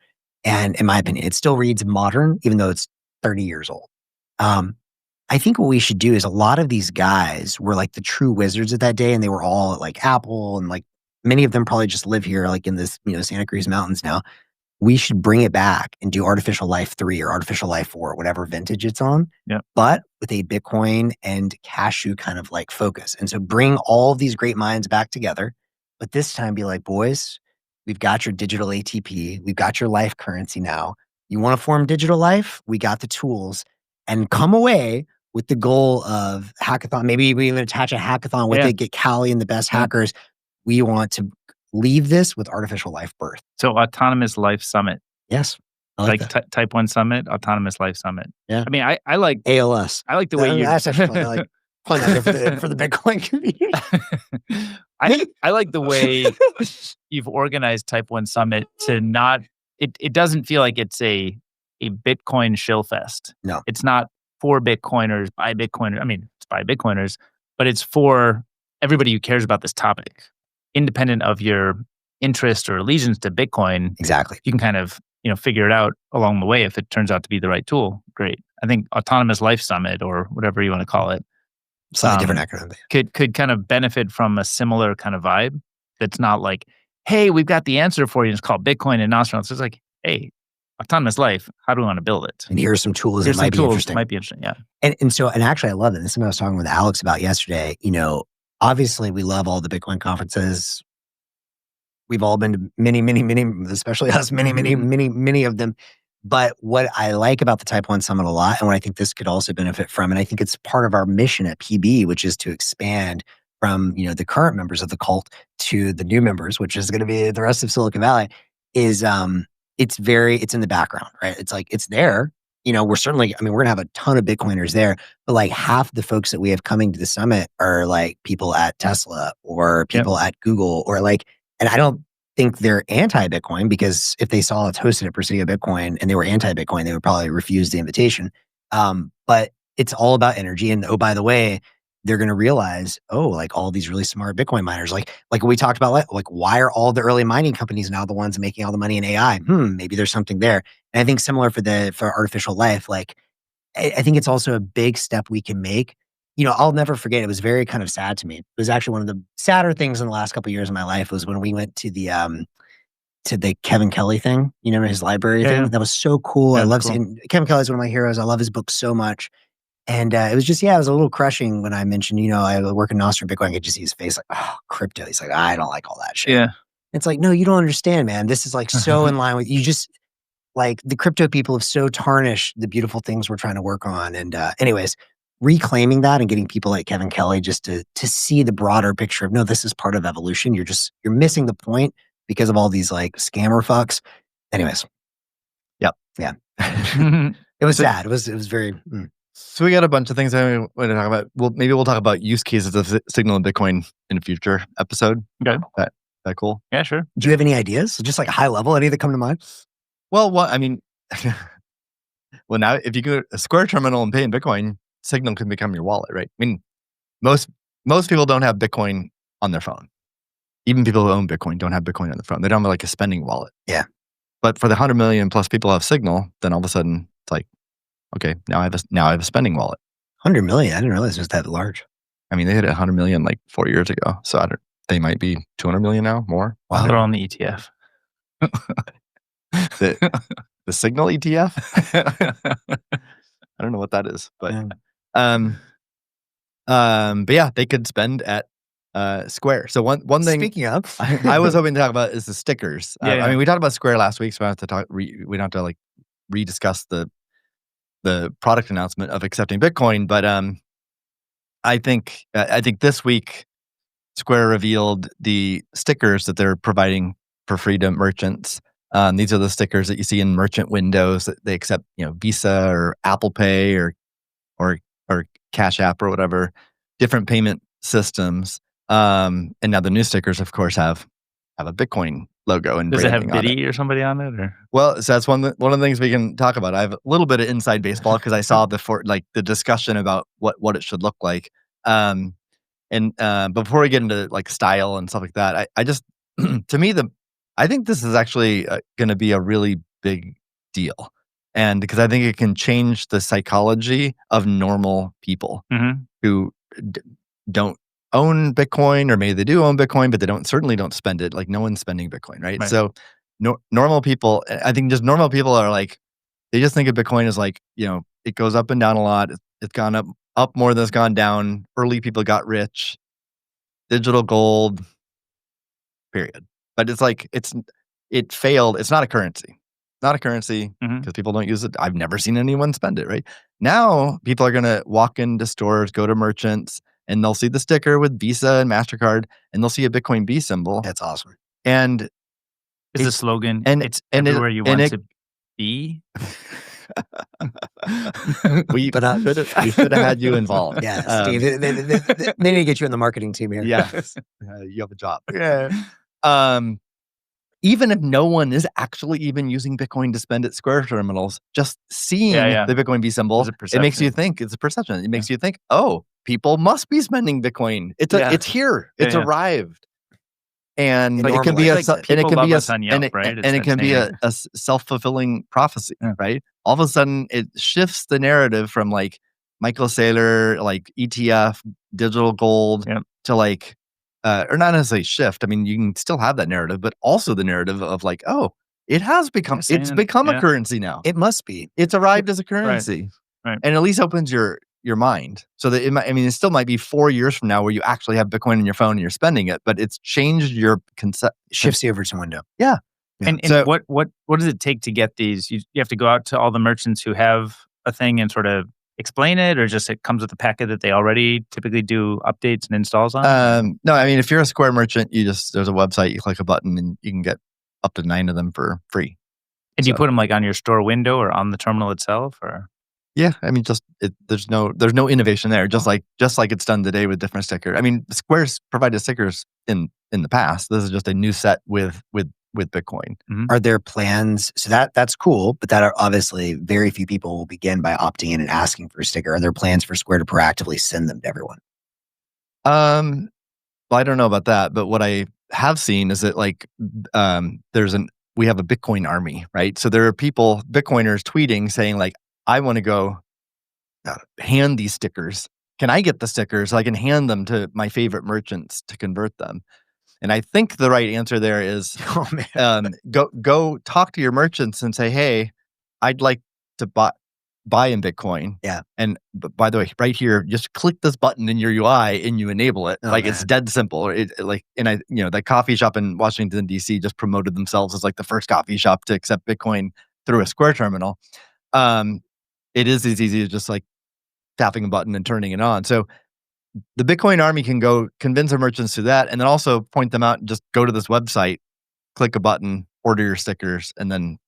And in my opinion, it still reads modern, even though it's 30 years old. I think what we should do is, a lot of these guys were the true wizards of that day, and they were all at Apple, and many of them probably just live here, in this, Santa Cruz Mountains now. We should bring it back and do Artificial Life 3 or Artificial Life 4, whatever vintage it's on, but with a Bitcoin and Cashu kind of focus. And so bring all of these great minds back together, but this time be boys, we've got your digital ATP. We've got your life currency now. You want to form digital life? We got the tools, and come away with the goal of hackathon. Maybe we even attach a hackathon with it, get Callie and the best hackers. We want to leave this with artificial life birth. So Autonomous Life Summit. Yes. like Type 1 Summit, Autonomous Life Summit. Yeah. I mean, I like ALS. I like the way you. That's actually like fun for the Bitcoin community. I like the way you've organized Type 1 Summit to not. It doesn't feel like it's a Bitcoin shill fest. No, it's not for Bitcoiners by Bitcoiners. I mean, it's by Bitcoiners, but it's for everybody who cares about this topic, independent of your interest or allegiance to Bitcoin. Exactly. You can kind of figure it out along the way if it turns out to be the right tool. Great. I think Autonomous Life Summit, or whatever you want to call it, slightly different acronym, could kind of benefit from a similar kind of vibe. That's not like, hey, we've got the answer for you. It's called Bitcoin and Nostrum. It's like, hey, autonomous life. How do we want to build it? And here's some tools that might be interesting. Might be interesting. Yeah. And actually, I love it. This is what I was talking with Alex about yesterday. Obviously, we love all the Bitcoin conferences. We've all been to many, especially us, many of them. But what I like about the Type 1 Summit a lot, and what I think this could also benefit from, and I think it's part of our mission at PB, which is to expand from the current members of the cult to the new members, which is going to be the rest of Silicon Valley, is it's in the background, right? It's like it's there. We're certainly, we're gonna have a ton of Bitcoiners there, but like half the folks that we have coming to the summit are like people at Tesla or people at Google, or like, and I don't think they're anti-Bitcoin, because if they saw it's hosted at Presidio Bitcoin and they were anti-Bitcoin, they would probably refuse the invitation. But it's all about energy. And oh, by the way, they're going to realize, like all these really smart Bitcoin miners, like we talked about, like why are all the early mining companies now the ones making all the money in AI? Maybe there's something there. And I think similar for artificial life, like I think it's also a big step we can make. I'll never forget, it was very kind of sad to me. It was actually one of the sadder things in the last couple of years of my life was when we went to the Kevin Kelly thing, his library thing. Yeah. That was so cool. I love seeing Kevin Kelly's one of my heroes. I love his book so much. And it was just, it was a little crushing when I mentioned, I work in Nostrum Bitcoin. I could just see his face like, oh, crypto. He's like, I don't like all that shit. Yeah. It's like, no, you don't understand, man. This is like so in line with you. Just like the crypto people have so tarnished the beautiful things we're trying to work on. And anyways, reclaiming that and getting people like Kevin Kelly just to see the broader picture of, no, this is part of evolution. You're missing the point because of all these like scammer fucks. Anyways. Yep. Yeah. It was sad. It was very. So we got a bunch of things I want to talk about. Well, maybe we'll talk about use cases of Signal and Bitcoin in a future episode. Okay. That cool? Yeah, sure. Do you have any ideas? Just like high level, any that come to mind? Well, well, now if you go to a Square terminal and pay in Bitcoin, Signal can become your wallet, right? Most people don't have Bitcoin on their phone. Even people who own Bitcoin don't have Bitcoin on their phone. They don't have like a spending wallet. Yeah. But for the 100 million plus people who have Signal, then all of a sudden it's like, okay, now I have a spending wallet. 100 million? I didn't realize it was that large. They hit 100 million like 4 years ago. So they might be 200 million now, more. Wow. They're on the ETF. The Signal ETF? I don't know what that is, but but yeah, they could spend at Square. So one thing. Speaking of, I was hoping to talk about is the stickers. Yeah. We talked about Square last week, so we don't have to talk. We don't have to like rediscuss the product announcement of accepting Bitcoin. But I think this week Square revealed the stickers that they're providing for free to merchants. These are the stickers that you see in merchant windows that they accept, Visa or Apple Pay or Cash App or whatever, different payment systems. And now the new stickers, of course, have a Bitcoin logo. And does it have Biddy or somebody on it? Or? Well, so that's one of the things we can talk about. I have a little bit of inside baseball because I saw the discussion about what it should look like. And before we get into like style and stuff like that, I just to me I think this is actually going to be a really big deal, and because I think it can change the psychology of normal people who don't own Bitcoin, or maybe they do own Bitcoin, but they certainly don't spend it. Like no one's spending Bitcoin, right? So normal people, I think just normal people are like, they just think of Bitcoin as like, it goes up and down a lot. It's gone up more than it's gone down. Early people got rich. Digital gold, period. But it's like, it failed. It's not a currency. It's not a currency because people don't use it. I've never seen anyone spend it, right? Now, people are going to walk into stores, go to merchants, and they'll see the sticker with Visa and MasterCard, and they'll see a Bitcoin B symbol. That's awesome. And it's a slogan. And it's everywhere you want to B? we should have had you involved. Yeah, Steve. They need to get you in the marketing team here. Yes, you have a job. Yeah. Even if no one is actually even using Bitcoin to spend at Square terminals, just seeing the Bitcoin B symbol, it makes you think. It's a perception. It makes you think, oh, people must be spending Bitcoin. It's here. It's arrived. And it can be a self-fulfilling prophecy, right? All of a sudden, it shifts the narrative from like Michael Saylor, like ETF, digital gold, to like, or not necessarily shift. I mean, you can still have that narrative, but also the narrative of like, oh, it has become, it's become a currency now. It must be. It's arrived as a currency, right? And at least opens your mind, so that it still might be 4 years from now where you actually have Bitcoin in your phone and you're spending it, but it's changed your concept. Shifts you over to window. Yeah. And so, what does it take to get these? You have to go out to all the merchants who have a thing and sort of explain it, or just it comes with a packet that they already typically do updates and installs on? No, I mean, if you're a Square merchant, there's a website, you click a button and you can get up to 9 of them for free. And do you put them like on your store window or on the terminal itself, or? Yeah, I mean, there's no innovation there. Just like it's done today with different stickers. I mean, Square's provided stickers in the past. This is just a new set with Bitcoin. Mm-hmm. Are there plans? So that's cool, but that are obviously very few people will begin by opting in and asking for a sticker. Are there plans for Square to proactively send them to everyone? Well, I don't know about that, but what I have seen is that like we have a Bitcoin army, right? So there are Bitcoiners tweeting saying like, I want to go hand these stickers. Can I get the stickers so I can hand them to my favorite merchants to convert them? And I think the right answer there is go talk to your merchants and say, hey, I'd like to buy in Bitcoin. Yeah. And by the way, right here, just click this button in your UI and you enable it. It's dead simple. That coffee shop in Washington, D.C. just promoted themselves as like the first coffee shop to accept Bitcoin through a Square terminal. It is as easy as just like tapping a button and turning it on. So the Bitcoin army can go convince our merchants to that, and then also point them out and just go to this website, click a button, order your stickers, and then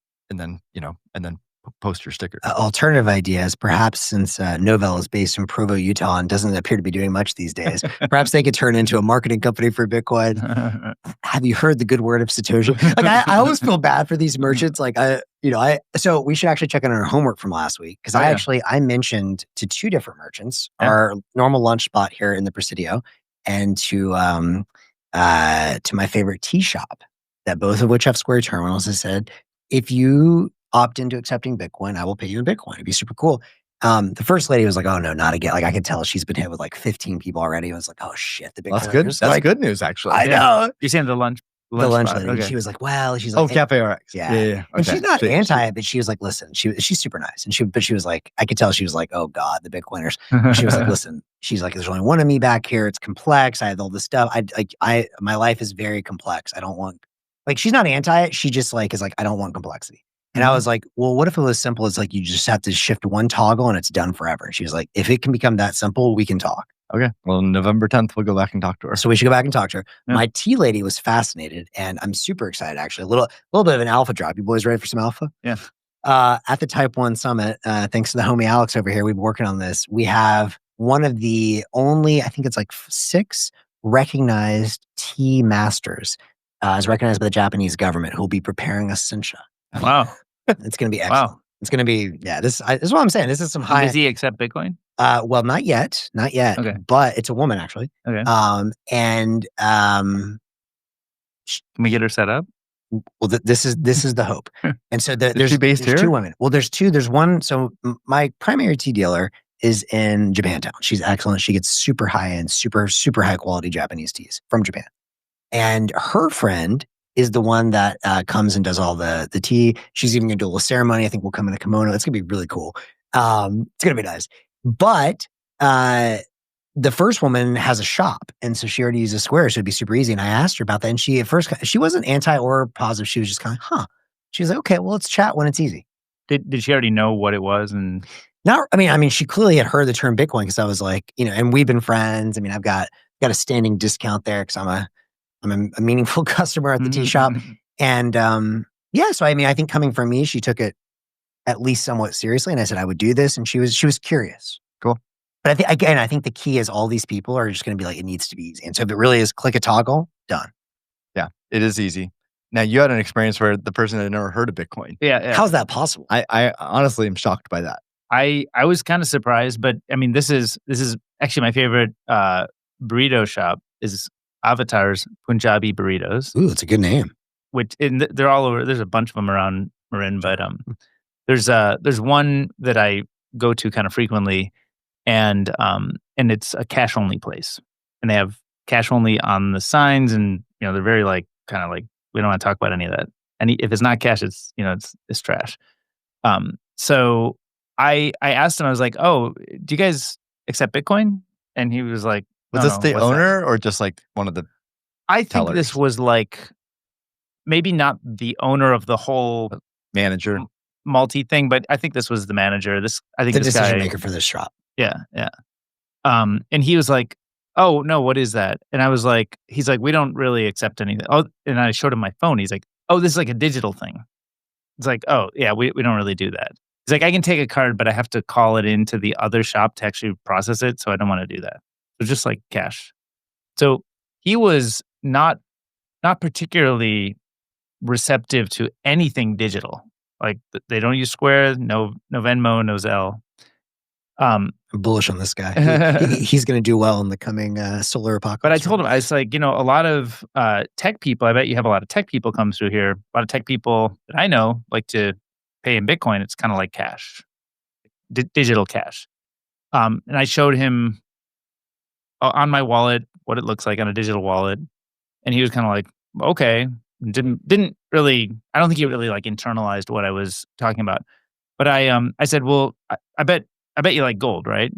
post your sticker. Alternative ideas, perhaps since Novell is based in Provo, Utah, and doesn't appear to be doing much these days, perhaps they could turn into a marketing company for Bitcoin. Have you heard the good word of Satoshi? Like I always feel bad for these merchants. Like so we should actually check on our homework from last week, because I mentioned to 2 different merchants our normal lunch spot here in the Presidio, and to my favorite tea shop, that both of which have Square terminals. I said, if you opt into accepting Bitcoin, I will pay you in Bitcoin. It'd be super cool. The first lady was like, oh no, not again. Like I could tell she's been hit with like 15 people already. I was like, oh shit, the Bitcoin. That's good. That's good news, actually. I know. You're saying the lunch lady. Okay. She was like, well, she's like, Cafe RX. Yeah. Okay. And she's not anti it, but she was like, listen, she's super nice. And she was like, I could tell she was like, oh God, the Bitcoiners. She was like, listen, she's like, there's only one of me back here. It's complex. I have all this stuff. My life is very complex. I don't want, like, she's not anti it. She just like is like, I don't want complexity. And I was like, well, what if it was simple as like, you just have to shift one toggle and it's done forever? She was like, if it can become that simple, we can talk. Okay. Well, November 10th, we'll go back and talk to her. So we should go back and talk to her. Yeah. My tea lady was fascinated, and I'm super excited, actually. A little bit of an alpha drop. You boys ready for some alpha? Yeah. At the Type 1 Summit, thanks to the homie Alex over here, we've been working on this. We have one of the only, I think it's like 6 recognized tea masters, as recognized by the Japanese government, who will be preparing a sencha. Wow. It's going to be excellent. Wow. It's going to be, this is what I'm saying. This is some high. Does he accept Bitcoin? Well, not yet. Okay. But it's a woman, actually. Okay. Can we get her set up? Well, this is the hope. And so there's 2 women. Well, there's 2. There's one. So my primary tea dealer is in Japantown. She's excellent. She gets super high end, super, super high quality Japanese teas from Japan. And her friend is the one that comes and does all the tea. She's even going to do a little ceremony. I think we'll come in a kimono. It's going to be really cool. It's going to be nice. But the first woman has a shop, and so she already uses Square, so it'd be super easy. And I asked her about that, and she at first, she wasn't anti or positive. She was just kind of, She was like, okay, well, let's chat when it's easy. Did she already know what it was? And I mean, she clearly had heard the term Bitcoin, because I was like, and we've been friends. I mean, I've got a standing discount there because I'm a meaningful customer at the tea shop. And so I mean, I think coming from me, she took it at least somewhat seriously. And I said, I would do this. And she was curious. Cool. But I think the key is all these people are just going to be like, it needs to be easy. And so if it really is click a toggle, done. Yeah, it is easy. Now you had an experience where the person had never heard of Bitcoin. Yeah. How's that possible? I honestly am shocked by that. I was kind of surprised, but I mean, this is actually my favorite burrito shop is Avatar's Punjabi Burritos. Ooh, it's a good name. Which they're all over. There's a bunch of them around Marin, but there's one that I go to kind of frequently, and it's a cash only place, and they have cash only on the signs, and they're very kind of we don't want to talk about any of that. And if it's not cash, it's it's trash. So I asked him, I was like, oh, do you guys accept Bitcoin? And he was like, was this the owner or just one of the I think tellers? This was maybe not the owner of the whole manager multi thing, but I think this was the manager. I think the this decision guy, maker for this shop. Yeah. And he was like, oh no, what is that? And I was like, he's like, we don't really accept anything. Oh, and I showed him my phone. He's like, oh, this is like a digital thing. It's like, oh yeah, we don't really do that. He's like, I can take a card, but I have to call it into the other shop to actually process it. So I don't want to do that. So just like cash. So he was not particularly receptive to anything digital. Like they don't use Square, no Venmo, no Zelle. I'm bullish on this guy. He's going to do well in the coming solar apocalypse. But I told him, I was like, a lot of tech people, I bet you have a lot of tech people come through here. A lot of tech people that I know like to pay in Bitcoin. It's kind of like cash, digital cash. And I showed him on my wallet what it looks like on a digital wallet. And he was kind of like, okay. Didn't really, I don't think he really internalized what I was talking about. But I said, well, I bet you like gold, right?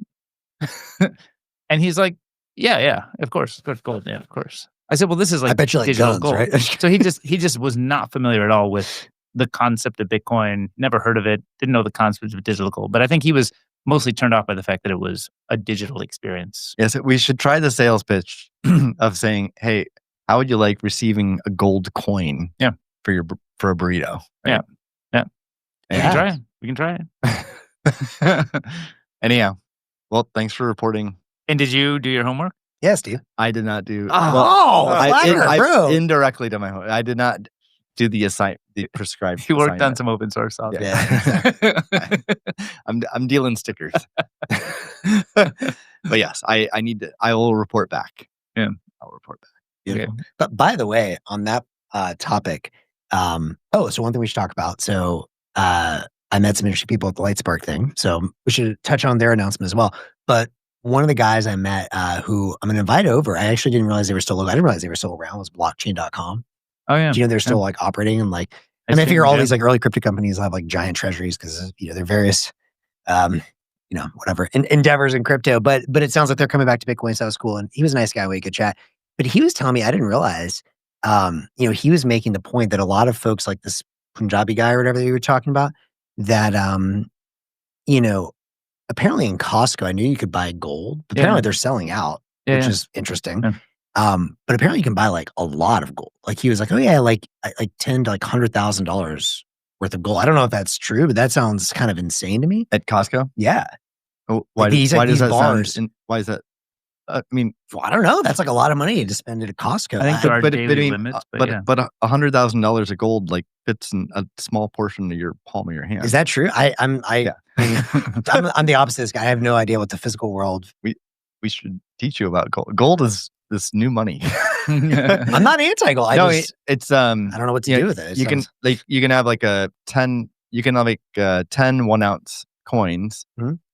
And he's like, yeah, of course, gold, yeah, of course. I said, well, this is I bet you like digital guns, gold, right? So he just was not familiar at all with the concept of Bitcoin. Never heard of it. Didn't know the concept of digital gold. But I think he was mostly turned off by the fact that it was a digital experience. Yes, we should try the sales pitch of saying, hey, how would you like receiving a gold coin? Yeah. For a burrito? Right? Yeah. We can try it. Anyhow, well, thanks for reporting. And did you do your homework? Yes, Steve. I did not do. Bro. I indirectly did my homework. I did not do the prescribed. You worked on some open source software. Yeah. I'm dealing stickers. But yes, I will report back. Yeah, I'll report back. Okay. But by the way, on that topic, so one thing we should talk about. So I met some interesting people at the Lightspark thing. So we should touch on their announcement as well. But one of the guys I met who I'm going to invite over, I actually didn't realize they were still local. I didn't realize they were still around, was blockchain.com. Oh yeah. Do you know they're still operating and I figure all these early crypto companies have giant treasuries because they're various whatever endeavors in crypto. But it sounds like they're coming back to Bitcoin, so that was cool. And he was a nice guy, we had a good chat. But he was telling me, I didn't realize, he was making the point that a lot of folks like this Punjabi guy or whatever you were talking about, that, apparently in Costco, I knew you could buy gold, but apparently they're selling out, which is interesting. Yeah. But apparently you can buy a lot of gold. He was like, oh yeah, like $10,000 to $100,000 worth of gold. I don't know if that's true, but that sounds kind of insane to me. At Costco? Yeah. Oh, why does that why is that? I don't know. That's a lot of money to spend at a Costco. I think there are daily limits, but $100,000 of gold fits in a small portion of your palm of your hand. Is that true? I'm the opposite of this guy. I have no idea what the physical world. We should teach you about gold. Gold is this new money. I'm not anti-gold. It's I don't know what to do with it. You can have a 10. You can have 10 1 ounce coins,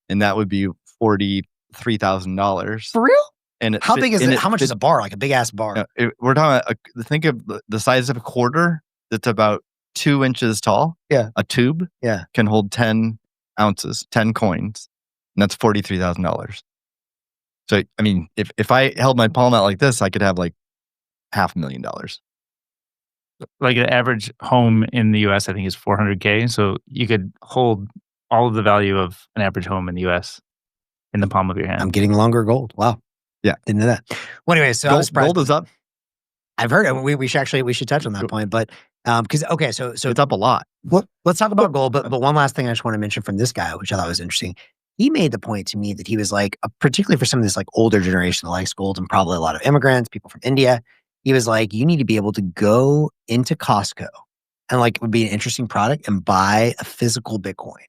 and that would be $43,000 for real. And how big is it? How much is a bar? Like a big ass bar? We're talking. Think of the size of a quarter. That's about 2 inches tall. Yeah, a tube. Yeah, can hold 10 ounces, 10 coins, and that's $43,000. So if I held my palm out like this, I could have $500,000. Like an average home in the U.S., I think is $400K. So you could hold all of the value of an average home in the U.S. in the palm of your hand. I'm getting longer gold. Wow. Yeah. Didn't know that. Well, anyway, so I was surprised. Gold is up. I've heard it. We should touch on that point. But Because so it's up a lot. Well, let's talk about gold. But one last thing I just want to mention from this guy, which I thought was interesting. He made the point to me that he was like, particularly for some of this like older generation that likes gold, and probably a lot of immigrants, people from India. He was like, you need to be able to go into Costco, and like it would be an interesting product, and buy a physical Bitcoin.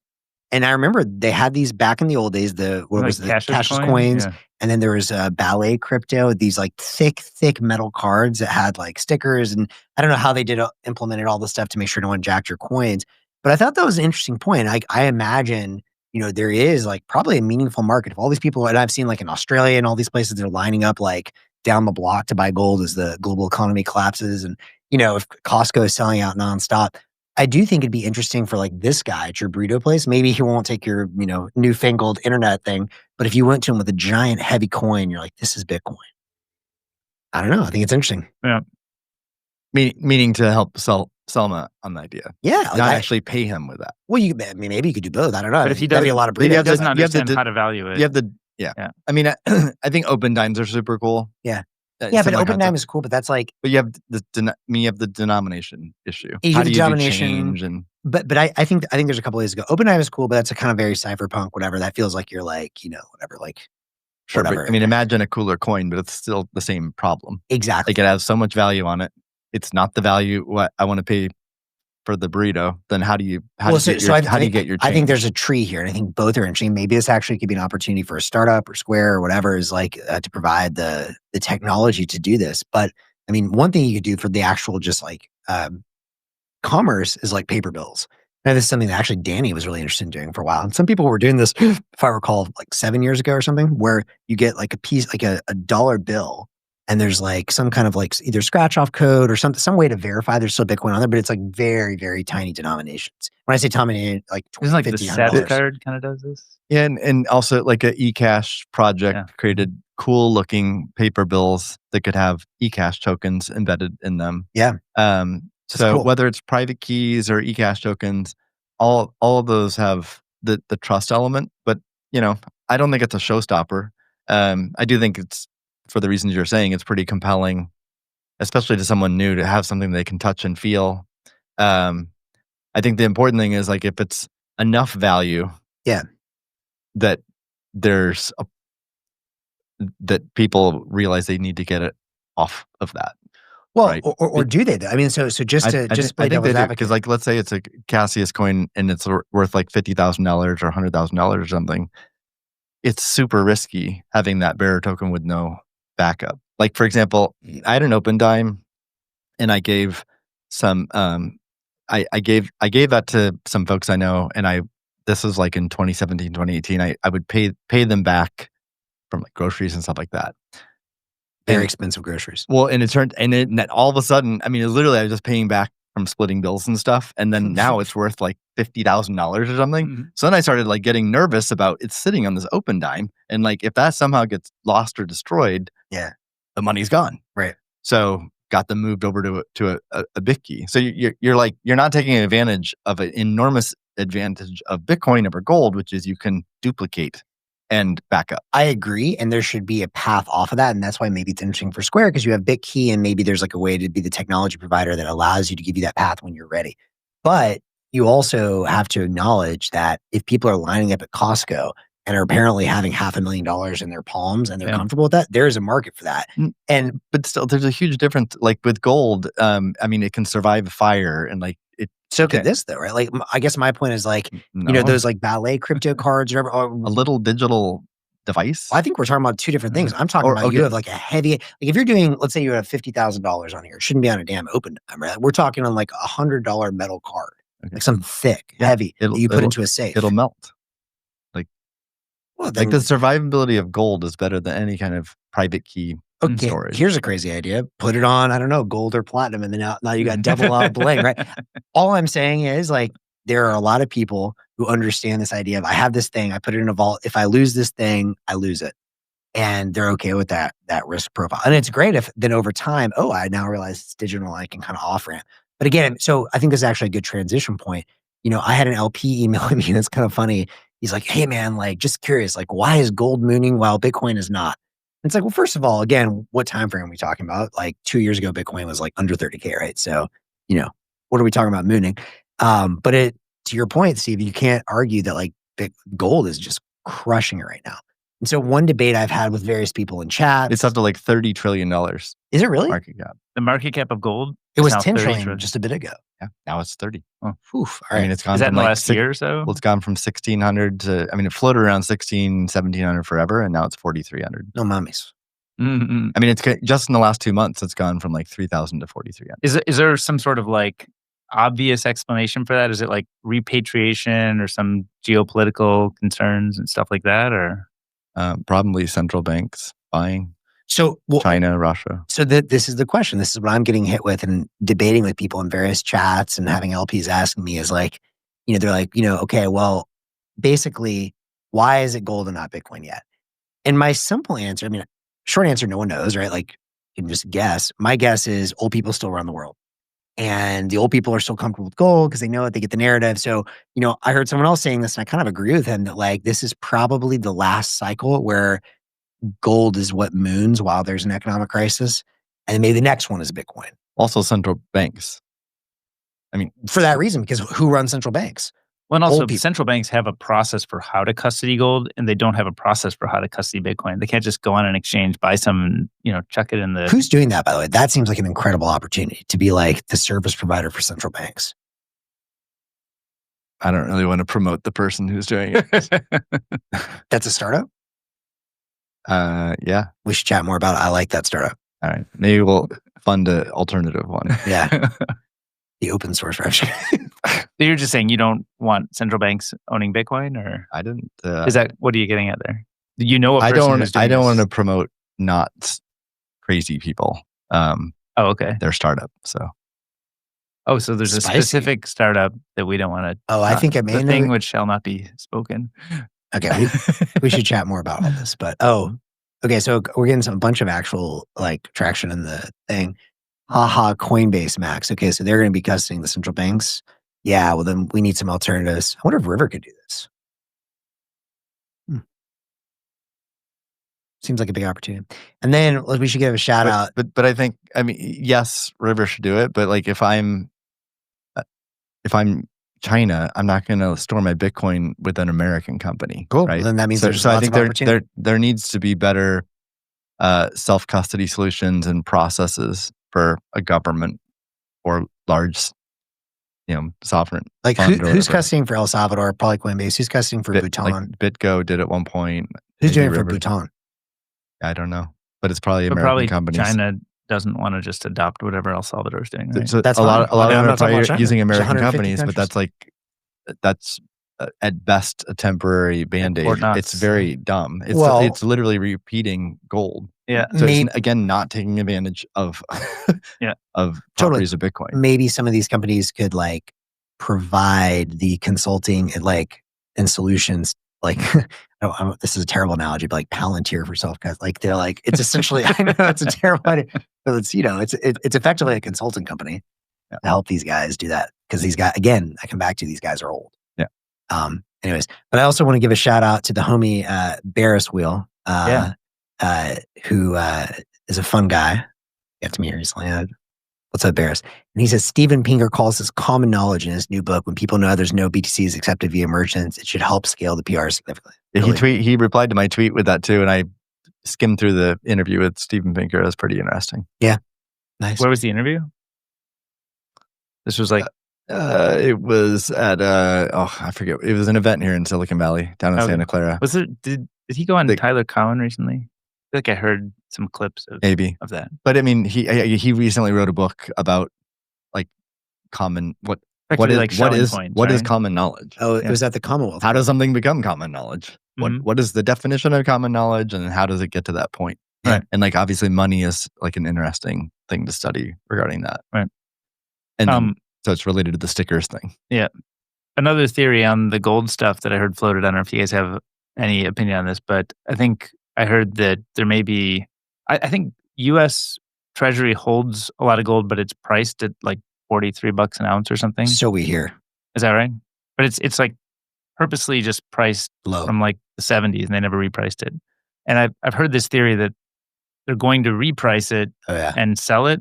And I remember they had these back in the old days, Cashu's coins. Yeah. And then there was Ballet Crypto, these like thick metal cards that had like stickers. And I don't know how they implemented all the stuff to make sure no one jacked your coins. But I thought that was an interesting point. I imagine, there is like probably a meaningful market. If all these people, and I've seen like in Australia and all these places, they're lining up like down the block to buy gold as the global economy collapses. And, if Costco is selling out nonstop. I do think it'd be interesting for like this guy at your burrito place. Maybe he won't take your, newfangled internet thing, but if you went to him with a giant heavy coin, you're like, this is Bitcoin. I don't know. I think it's interesting. Yeah. Meaning to help sell him on the idea. Yeah. Not actually pay him with that. Well, maybe you could do both. I don't know. But if he does, be a lot of burritos. He doesn't understand how to value it. You have the, yeah. I mean, I think open dimes are super cool. Yeah. Yeah, but open dime is cool, but that's like. But you have the denomination issue. How do you change But I think there's a couple ways to go. Open dime is cool, but that's a kind of very cypherpunk, whatever. That feels like you're like, whatever, like. Sure, whatever. But, I mean, imagine a cooler coin, but it's still the same problem. Exactly. Like it has so much value on it. It's not the value what I want to pay for the burrito. Then how do you get your change? I think there's a tree here, and I think both are interesting. Maybe this actually could be an opportunity for a startup or Square or whatever is like to provide the technology to do this. But I mean, one thing you could do for the actual just like commerce is like paper bills. Now, this is something that actually Danny was really interested in doing for a while. And some people were doing this, if I recall, like 7 years ago or something, where you get like a piece, like a $1 bill, and there's like some kind of like either scratch off code or some way to verify there's still Bitcoin on there, but it's like very, very tiny denominations. When I say tiny, like isn't like the SAT card kind of does this? Yeah, and also like a eCash project created cool looking paper bills that could have eCash tokens embedded in them. Yeah. So cool. Whether it's private keys or eCash tokens, all of those have the trust element, but I don't think it's a showstopper. I do think it's, for the reasons you're saying, it's pretty compelling, especially to someone new, to have something they can touch and feel. I think the important thing is like if it's enough value, that there's that people realize they need to get it off of that. Well, right? or do they? I mean, so just play devil's advocate, because like let's say it's a Cassius coin and it's worth like $50,000 or $100,000 or something. It's super risky having that bearer token with no backup. Like for example, I had an open dime, and I gave some. I gave that to some folks I know, and this was like in 2017, 2018. I would pay them back from like groceries and stuff like that. Very expensive groceries. Well, and and all of a sudden, I mean, literally, I was just paying back from splitting bills and stuff, and then now it's worth like $50,000 or something. Mm-hmm. So then I started like getting nervous about it sitting on this open dime, and like if that somehow gets lost or destroyed, the money's gone. Right. So got them moved over to a BitKey. So you're not taking advantage of an enormous advantage of Bitcoin over gold, which is you can duplicate and backup. I agree, and there should be a path off of that, and that's why maybe it's interesting for Square, because you have BitKey, and maybe there's like a way to be the technology provider that allows you to give you that path when you're ready. But you also have to acknowledge that if people are lining up at Costco and are apparently having $500,000 in their palms and they're comfortable with that, there is a market for that. But still, there's a huge difference. Like with gold, I mean, it can survive fire, and like it. So could this though, right? Like, I guess my point is like, those like Ballet crypto cards or whatever. A little digital device. I think we're talking about two different things. I'm talking about you have like a heavy, like if you're doing, let's say you have $50,000 on here, it shouldn't be on a damn open dime, right? We're talking on like $100 metal card, like something thick, heavy that you put into a safe. It'll melt. Like the survivability of gold is better than any kind of private key storage. Here's a crazy idea. Put it on, I don't know, gold or platinum, and then now you got double bling, right? All I'm saying is like there are a lot of people who understand this idea of I have this thing, I put it in a vault. If I lose this thing, I lose it. And they're okay with that risk profile. And it's great if then over time, I now realize it's digital, I can kind of off ramp. But again, so I think this is actually a good transition point. I had an LP emailing me, and it's kind of funny. He's like, hey man, like just curious, like why is gold mooning while Bitcoin is not? And it's like, well, first of all, again, what time frame are we talking about? Like 2 years ago, Bitcoin was like under 30K, right? So, what are we talking about mooning? But to your point, Steve, you can't argue that like gold is just crushing it right now. And so one debate I've had with various people in chat, it's up to like $30 trillion. Is it really? Market cap. The market cap of gold? It was 10 trillion just a bit ago. Yeah, now it's 30. Oh, oof. All right. I mean, it's gone Is that from in the like last year or so? Well, it's gone from 1,600 to, I mean, it floated around 1,1700 forever, and now it's 4,300. No mummies. Mm-hmm. I mean, it's just in the last 2 months, it's gone from like 3,000 to 4,300. Is there some sort of like obvious explanation for that? Is it like repatriation or some geopolitical concerns and stuff like that, or probably central banks buying? So China, Russia. So this is the question. This is what I'm getting hit with and debating with people in various chats and having LPs asking me is like, they're like, okay, well, basically, why is it gold and not Bitcoin yet? And my simple answer, I mean, short answer, no one knows, right? Like, you can just guess. My guess is old people still run the world. And the old people are still comfortable with gold because they know it, they get the narrative. So, I heard someone else saying this and I kind of agree with him that like, this is probably the last cycle where gold is what moons while there's an economic crisis. And maybe the next one is Bitcoin. Also central banks. I mean, for that reason, because who runs central banks? Well, and also central banks have a process for how to custody gold, and they don't have a process for how to custody Bitcoin. They can't just go on an exchange, buy some, chuck it in the... Who's doing that, by the way? That seems like an incredible opportunity to be like the service provider for central banks. I don't really want to promote the person who's doing it. That's a startup? Yeah. We should chat more about it. I like that startup. All right. Maybe we'll fund an alternative one. Yeah. The open source version. So you're just saying you don't want central banks owning Bitcoin, or I didn't. Is that what are you getting at there? I don't want to promote not crazy people. Okay. Their startup. So. Oh, so there's a specific startup that we don't want to. Oh, I think I may the thing which shall not be spoken. Okay, we should chat more about all this. But okay, so we're getting a bunch of actual like traction in the thing. Haha, Coinbase Max. Okay, so they're going to be custodying the central banks. Yeah, well then we need some alternatives. I wonder if River could do this. Seems like a big opportunity. And then we should give a shout out. But I think, I mean, yes, River should do it. But like if I'm China, I'm not going to store my Bitcoin with an American company. Cool. Right? Well, then that means there's so lots I think of opportunity. there needs to be better self-custody solutions and processes for a government or large, sovereign. Like who's custodying for El Salvador? Probably Coinbase. Who's custodying for Bhutan? Like BitGo did at one point. Who's doing it for Bhutan? I don't know, but it's probably American companies. China doesn't want to just adopt whatever El Salvador is doing. Right? So that's a lot of them are probably using American companies, countries. but that's at best a temporary band-aid. It's very dumb. It's literally repeating gold. Yeah. So it's, again, not taking advantage of of properties of Bitcoin. Maybe some of these companies could like provide the consulting and solutions. Like, this is a terrible analogy, but like Palantir for self-custody. Like they're like, it's essentially, I know it's a terrible idea, but it's, it's effectively a consulting company to help these guys do that. Because these guys, again, I come back to these guys are old. Yeah. Anyways, but I also want to give a shout out to the homie Barris Wheel, who is a fun guy. Got to meet him recently. What's up, Barris? And he says, Steven Pinker calls this common knowledge in his new book. When people know there's no BTCs accepted via merchants, it should help scale the PR significantly. Yeah, he replied to my tweet with that too, and I skimmed through the interview with Steven Pinker. It was pretty interesting. Yeah. Nice. Where was the interview? This was like... it was at I forget. It was an event here in Silicon Valley, down in Santa Clara. Was it? Did he go on Tyler Cowen recently? I feel like I heard some clips of that. But I mean, he recently wrote a book about like common what is common knowledge? Oh, it was at the Commonwealth. How does something become common knowledge? Mm-hmm. What is the definition of common knowledge, and how does it get to that point? Right. And like obviously, money is like an interesting thing to study regarding that. Right. And so it's related to the stickers thing. Yeah. Another theory on the gold stuff that I heard floated, I don't know if you guys have any opinion on this, but I think I heard that there may be, I think U.S. Treasury holds a lot of gold, but it's priced at like $43 an ounce or something. So we hear. Is that right? But it's like purposely just priced low from like the 70s and they never repriced it. And I've heard this theory that they're going to reprice it and sell it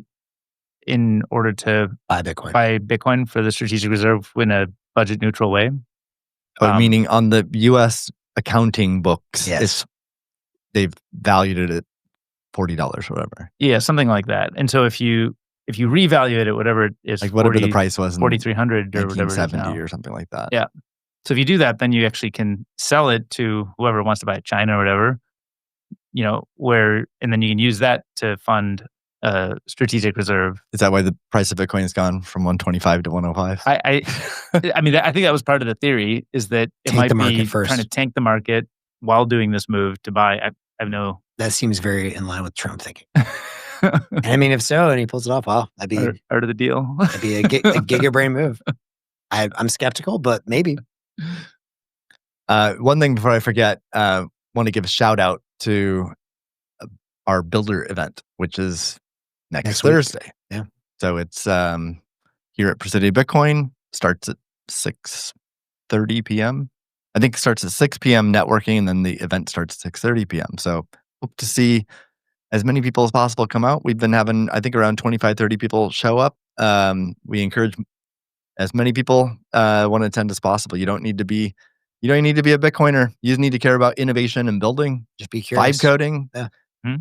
in order to buy Bitcoin. Buy Bitcoin for the strategic reserve in a budget neutral way. Meaning on the U.S. accounting books, yes. They've valued it at $40 or whatever. Yeah, something like that. And so if you revalue it at whatever it is, like whatever the price was, 4,300 or whatever it is now, or something like that. Yeah. So if you do that, then you actually can sell it to whoever wants to buy it, China or whatever. And then you can use that to fund a strategic reserve. Is that why the price of Bitcoin has gone from 125 to 105? I mean, I think that was part of the theory, is that it might be trying to tank the market while doing this move to buy. I have no. That seems very in line with Trump thinking. I mean, if so, and he pulls it off, wow, that'd be part of the deal. That'd be a giga brain move. I'm skeptical, but maybe. One thing before I forget, want to give a shout out to our builder event, which is next Thursday. Week. Yeah. So it's here at Presidio Bitcoin. Starts at 6:30 p.m. I think it starts at 6 p.m. networking, and then the event starts at 6:30 p.m. So hope to see as many people as possible come out. We've been having, I think, around 25, 30 people show up. We encourage as many people want to attend as possible. You don't need to be a Bitcoiner. You just need to care about innovation and building. Just be curious. Vibe coding. Yeah.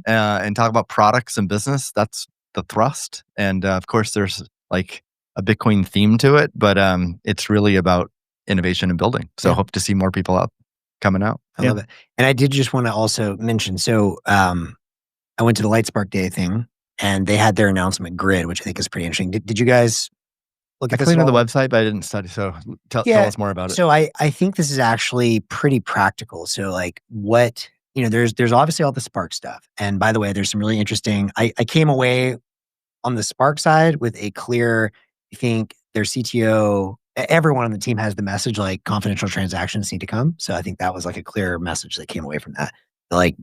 And talk about products and business. That's the thrust. And of course, there's like a Bitcoin theme to it, but it's really about innovation and building. So hope to see more people coming out. I love it. And I did just want to also mention, so I went to the Lightspark Day thing, and they had their announcement grid, which I think is pretty interesting. Did you guys look at this? I cleaned the website, but I didn't study. So tell us more about it. So I think this is actually pretty practical. So like what, there's obviously all the Spark stuff. And by the way, there's some really interesting, I came away on the Spark side with a clear, I think their CTO, everyone on the team has the message like confidential transactions need to come. So I think that was like a clear message that came away from that. Like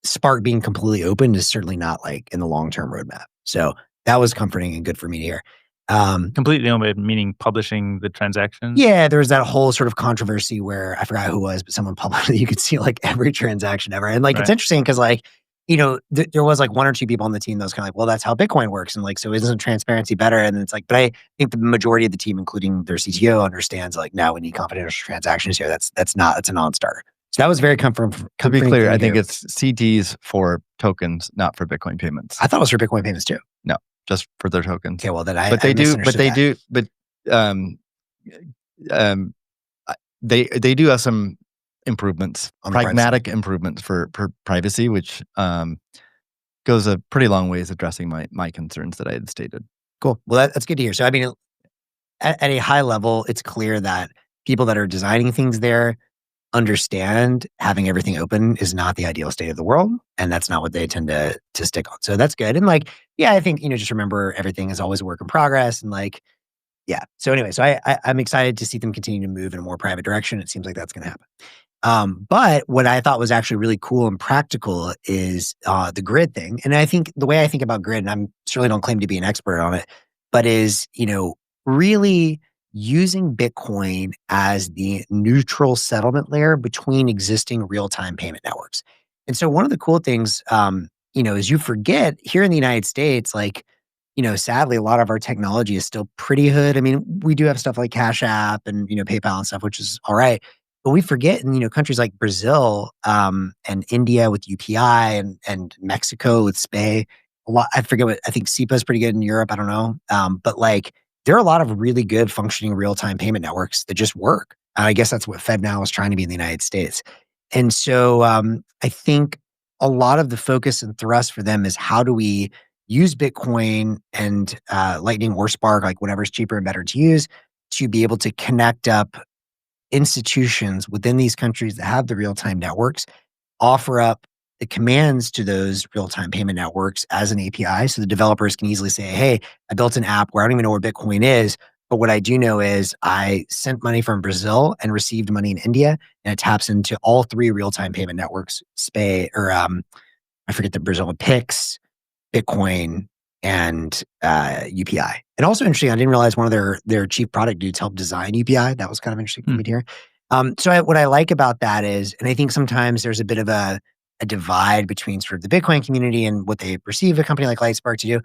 Spark being completely open is certainly not like in the long-term roadmap. So that was comforting and good for me to hear. Completely open, meaning publishing the transactions? Yeah, there was that whole sort of controversy where I forgot who it was, but someone published that you could see like every transaction ever. And like, It's interesting because like, there was like one or two people on the team that was kind of like, well, that's how Bitcoin works. And like, so isn't transparency better? And it's like, but I think the majority of the team, including their CTO, understands like, now we need confidential transactions here. That's a non-starter. So that was very comforting. To be clear, I think it's CTs for tokens, not for Bitcoin payments. I thought it was for Bitcoin payments too. No, just for their tokens. Okay, well then they do have some improvements, pragmatic improvements for privacy, which goes a pretty long ways addressing my concerns that I had stated. Cool. Well, that's good to hear. So I mean, at a high level, it's clear that people that are designing things there understand having everything open is not the ideal state of the world, and that's not what they tend to stick on. So that's good. And like, I think just remember everything is always a work in progress, and like, So anyway, so I'm excited to see them continue to move in a more private direction. It seems like that's going to happen. But what I thought was actually really cool and practical is the grid thing. And I think the way I think about grid, and I certainly don't claim to be an expert on it, but is really using Bitcoin as the neutral settlement layer between existing real-time payment networks. And so one of the cool things, is you forget here in the United States, like, sadly, a lot of our technology is still pretty hood. I mean, we do have stuff like Cash App and, PayPal and stuff, which is all right. But we forget in, countries like Brazil and India with UPI and Mexico with SPAY, I think SEPA is pretty good in Europe. I don't know. But like, there are a lot of really good functioning real-time payment networks that just work. I guess that's what FedNow is trying to be in the United States. And so I think a lot of the focus and thrust for them is how do we use Bitcoin and Lightning or Spark, like whatever's cheaper and better to use, to be able to connect up institutions within these countries that have the real-time networks, offer up the commands to those real-time payment networks as an API. So the developers can easily say, hey, I built an app where I don't even know where Bitcoin is, but what I do know is I sent money from Brazil and received money in India, and it taps into all three real-time payment networks, SPAY, or I forget the Brazil, PIX, Bitcoin, and UPI. And also interesting, I didn't realize one of their chief product dudes helped design UPI. That was kind of interesting for me to hear. What I like about that is, and I think sometimes there's a bit of a divide between sort of the Bitcoin community and what they perceive a company like Lightspark to do.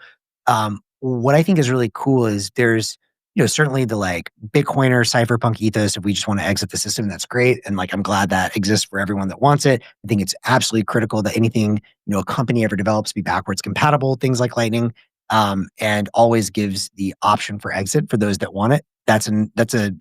what I think is really cool is there's, certainly the like Bitcoiner cypherpunk ethos. If we just want to exit the system, that's great. And like, I'm glad that exists for everyone that wants it. I think it's absolutely critical that anything, a company ever develops be backwards compatible, things like Lightning, and always gives the option for exit for those that want it. That's a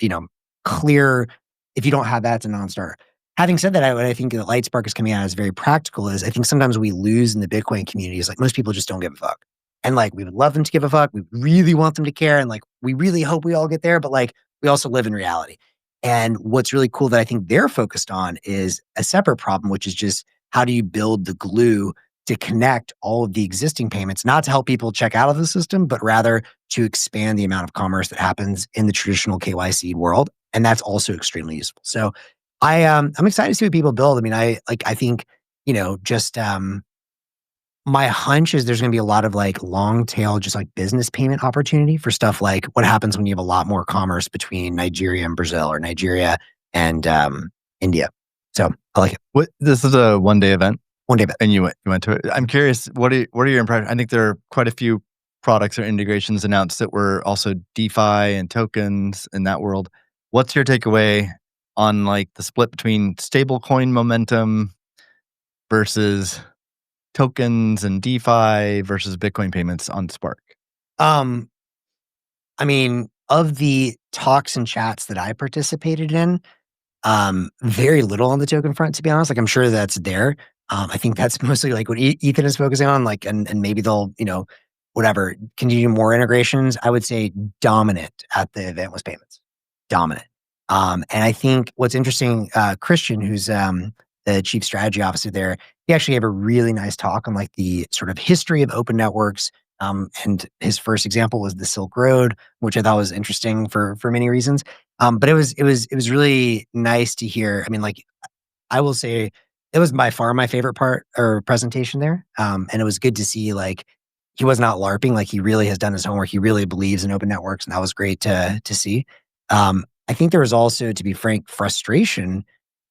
clear, if you don't have that, it's a non-starter. Having said that, what I think that Lightspark is coming out as very practical is I think sometimes we lose in the Bitcoin community is like most people just don't give a fuck. And like, we would love them to give a fuck. We really want them to care. And like, we really hope we all get there. But like, we also live in reality. And what's really cool that I think they're focused on is a separate problem, which is just how do you build the glue to connect all of the existing payments, not to help people check out of the system, but rather to expand the amount of commerce that happens in the traditional KYC world. And that's also extremely useful. So I'm excited to see what people build. I mean, I think, my hunch is there's going to be a lot of like long tail, just like business payment opportunity for stuff like what happens when you have a lot more commerce between Nigeria and Brazil or Nigeria and India. So I like it. This is a 1-day event? 1-day event. And you went to it. I'm curious, what are your impressions? I think there are quite a few products or integrations announced that were also DeFi and tokens in that world. What's your takeaway on like the split between stablecoin momentum versus tokens and DeFi versus Bitcoin payments on Spark? I mean, of the talks and chats that I participated in, very little on the token front, to be honest. Like, I'm sure that's there. I think that's mostly like what Ethan is focusing on, like, and maybe they'll, whatever, continue more integrations. I would say dominant at the event was payments. Dominant. And I think what's interesting, Christian, who's the chief strategy officer there, he actually gave a really nice talk on like the sort of history of open networks. And his first example was the Silk Road, which I thought was interesting for many reasons. But it was really nice to hear. I mean, like, I will say it was by far my favorite part or presentation there. And it was good to see like he was not LARPing, like he really has done his homework. He really believes in open networks, and that was great to see. I think there was also, to be frank, frustration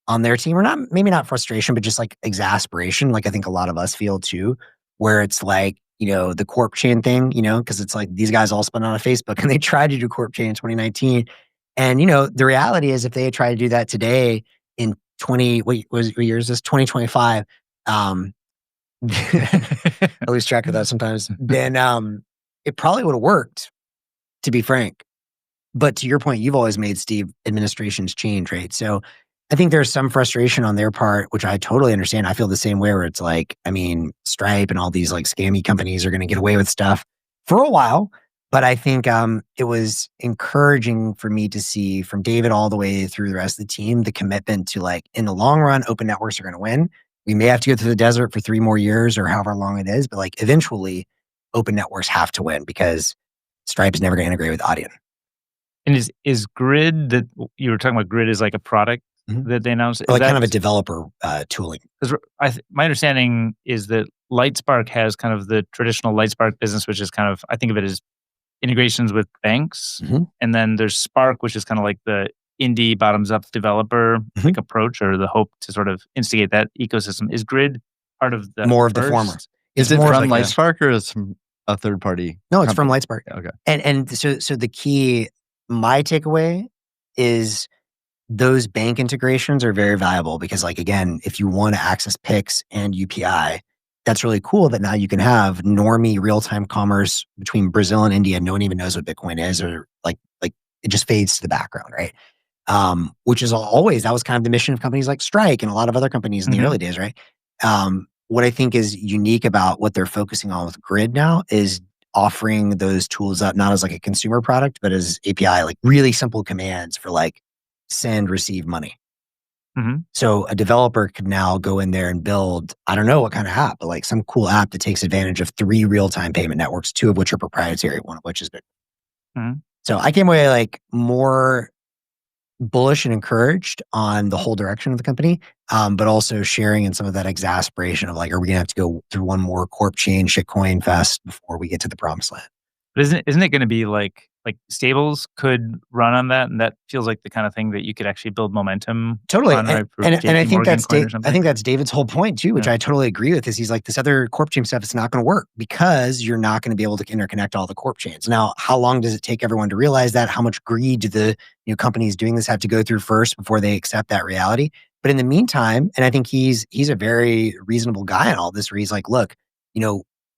on their team, or not, maybe not frustration, but just like exasperation. Like I think a lot of us feel too, where it's like, the corp chain thing, because it's like these guys all spun out of Facebook and they tried to do corp chain in 2019. And, the reality is if they had tried to do that today in what year is this? 2025. I lose track of that sometimes. Then it probably would have worked, to be frank. But to your point, you've always made, Steve, administrations change, right? So I think there's some frustration on their part, which I totally understand. I feel the same way, where it's like, I mean, Stripe and all these like scammy companies are going to get away with stuff for a while. But I think it was encouraging for me to see from David all the way through the rest of the team, the commitment to like, in the long run, open networks are going to win. We may have to go through the desert for 3 more years or however long it is, but like eventually open networks have to win because Stripe is never going to integrate with Audion. And is Grid, that you were talking about, Grid is like a product that they announced? Or like kind of a developer tooling. Because my understanding is that Lightspark has kind of the traditional Lightspark business, which is kind of, I think of it as integrations with banks. And then there's Spark, which is kind of like the indie bottoms-up developer like approach, or the hope to sort of instigate that ecosystem. Is Grid part of the more of the former? Is it from like Lightspark or is it from a third party? No, it's from Lightspark. Okay. And so the key, my takeaway is those bank integrations are very valuable because, like, again, if you want to access PIX and UPI, that's really cool that now you can have normie real-time commerce between Brazil and India. No one even knows what Bitcoin is, or like it just fades to the background, right? Which is always, that was kind of the mission of companies like Strike and a lot of other companies in the early days, right? What I think is unique about what they're focusing on with Grid now is offering those tools up, not as like a consumer product, but as API, like really simple commands for like send, receive money. So a developer could now go in there and build, I don't know what kind of app, but like some cool app that takes advantage of 3 real-time payment networks, 2 of which are proprietary, 1 of which is Bitcoin. So I came away like more bullish and encouraged on the whole direction of the company, but also sharing in some of that exasperation of like, are we going to have to go through one more corp chain shitcoin fest before we get to the promised land? But isn't it going to be like stables could run on that, and that feels like the kind of thing that you could actually build momentum Totally. on, right? And I think I think that's David's whole point too, which I totally agree with, is he's like, this other corp chain stuff is not going to work because you're not going to be able to interconnect all the corp chains. Now, how long does it take everyone to realize that? How much greed do the companies doing this have to go through first before they accept that reality? But in the meantime, and I think he's a very reasonable guy in all this, where he's like, look,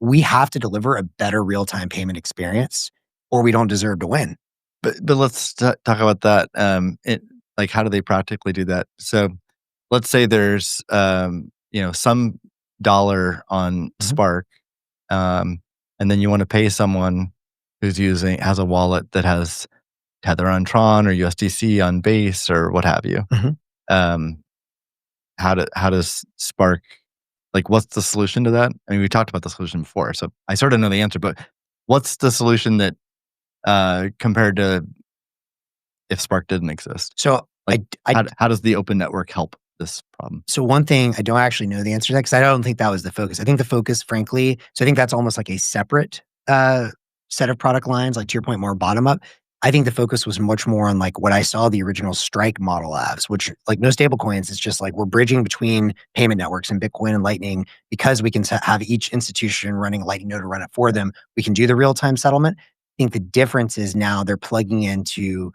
we have to deliver a better real-time payment experience or we don't deserve to win. But let's talk about that. How do they practically do that? So let's say there's some dollar on Spark, and then you want to pay someone who's has a wallet that has Tether on Tron or USDC on Base or what have you. How does Spark, what's the solution to that? I mean, we talked about the solution before, so I sort of know the answer, but what's the solution that compared to if Spark didn't exist? So how does the open network help this problem? So one thing, I don't actually know the answer to that because I don't think that was the focus. I think the focus, frankly, so I think that's almost like a separate set of product lines, like to your point, more bottom up. I think the focus was much more on what I saw the original Strike model as, which no stable coins. It's just we're bridging between payment networks and Bitcoin and Lightning because we can have each institution running a Lightning node to run it for them. We can do the real-time settlement. I think the difference is now they're plugging into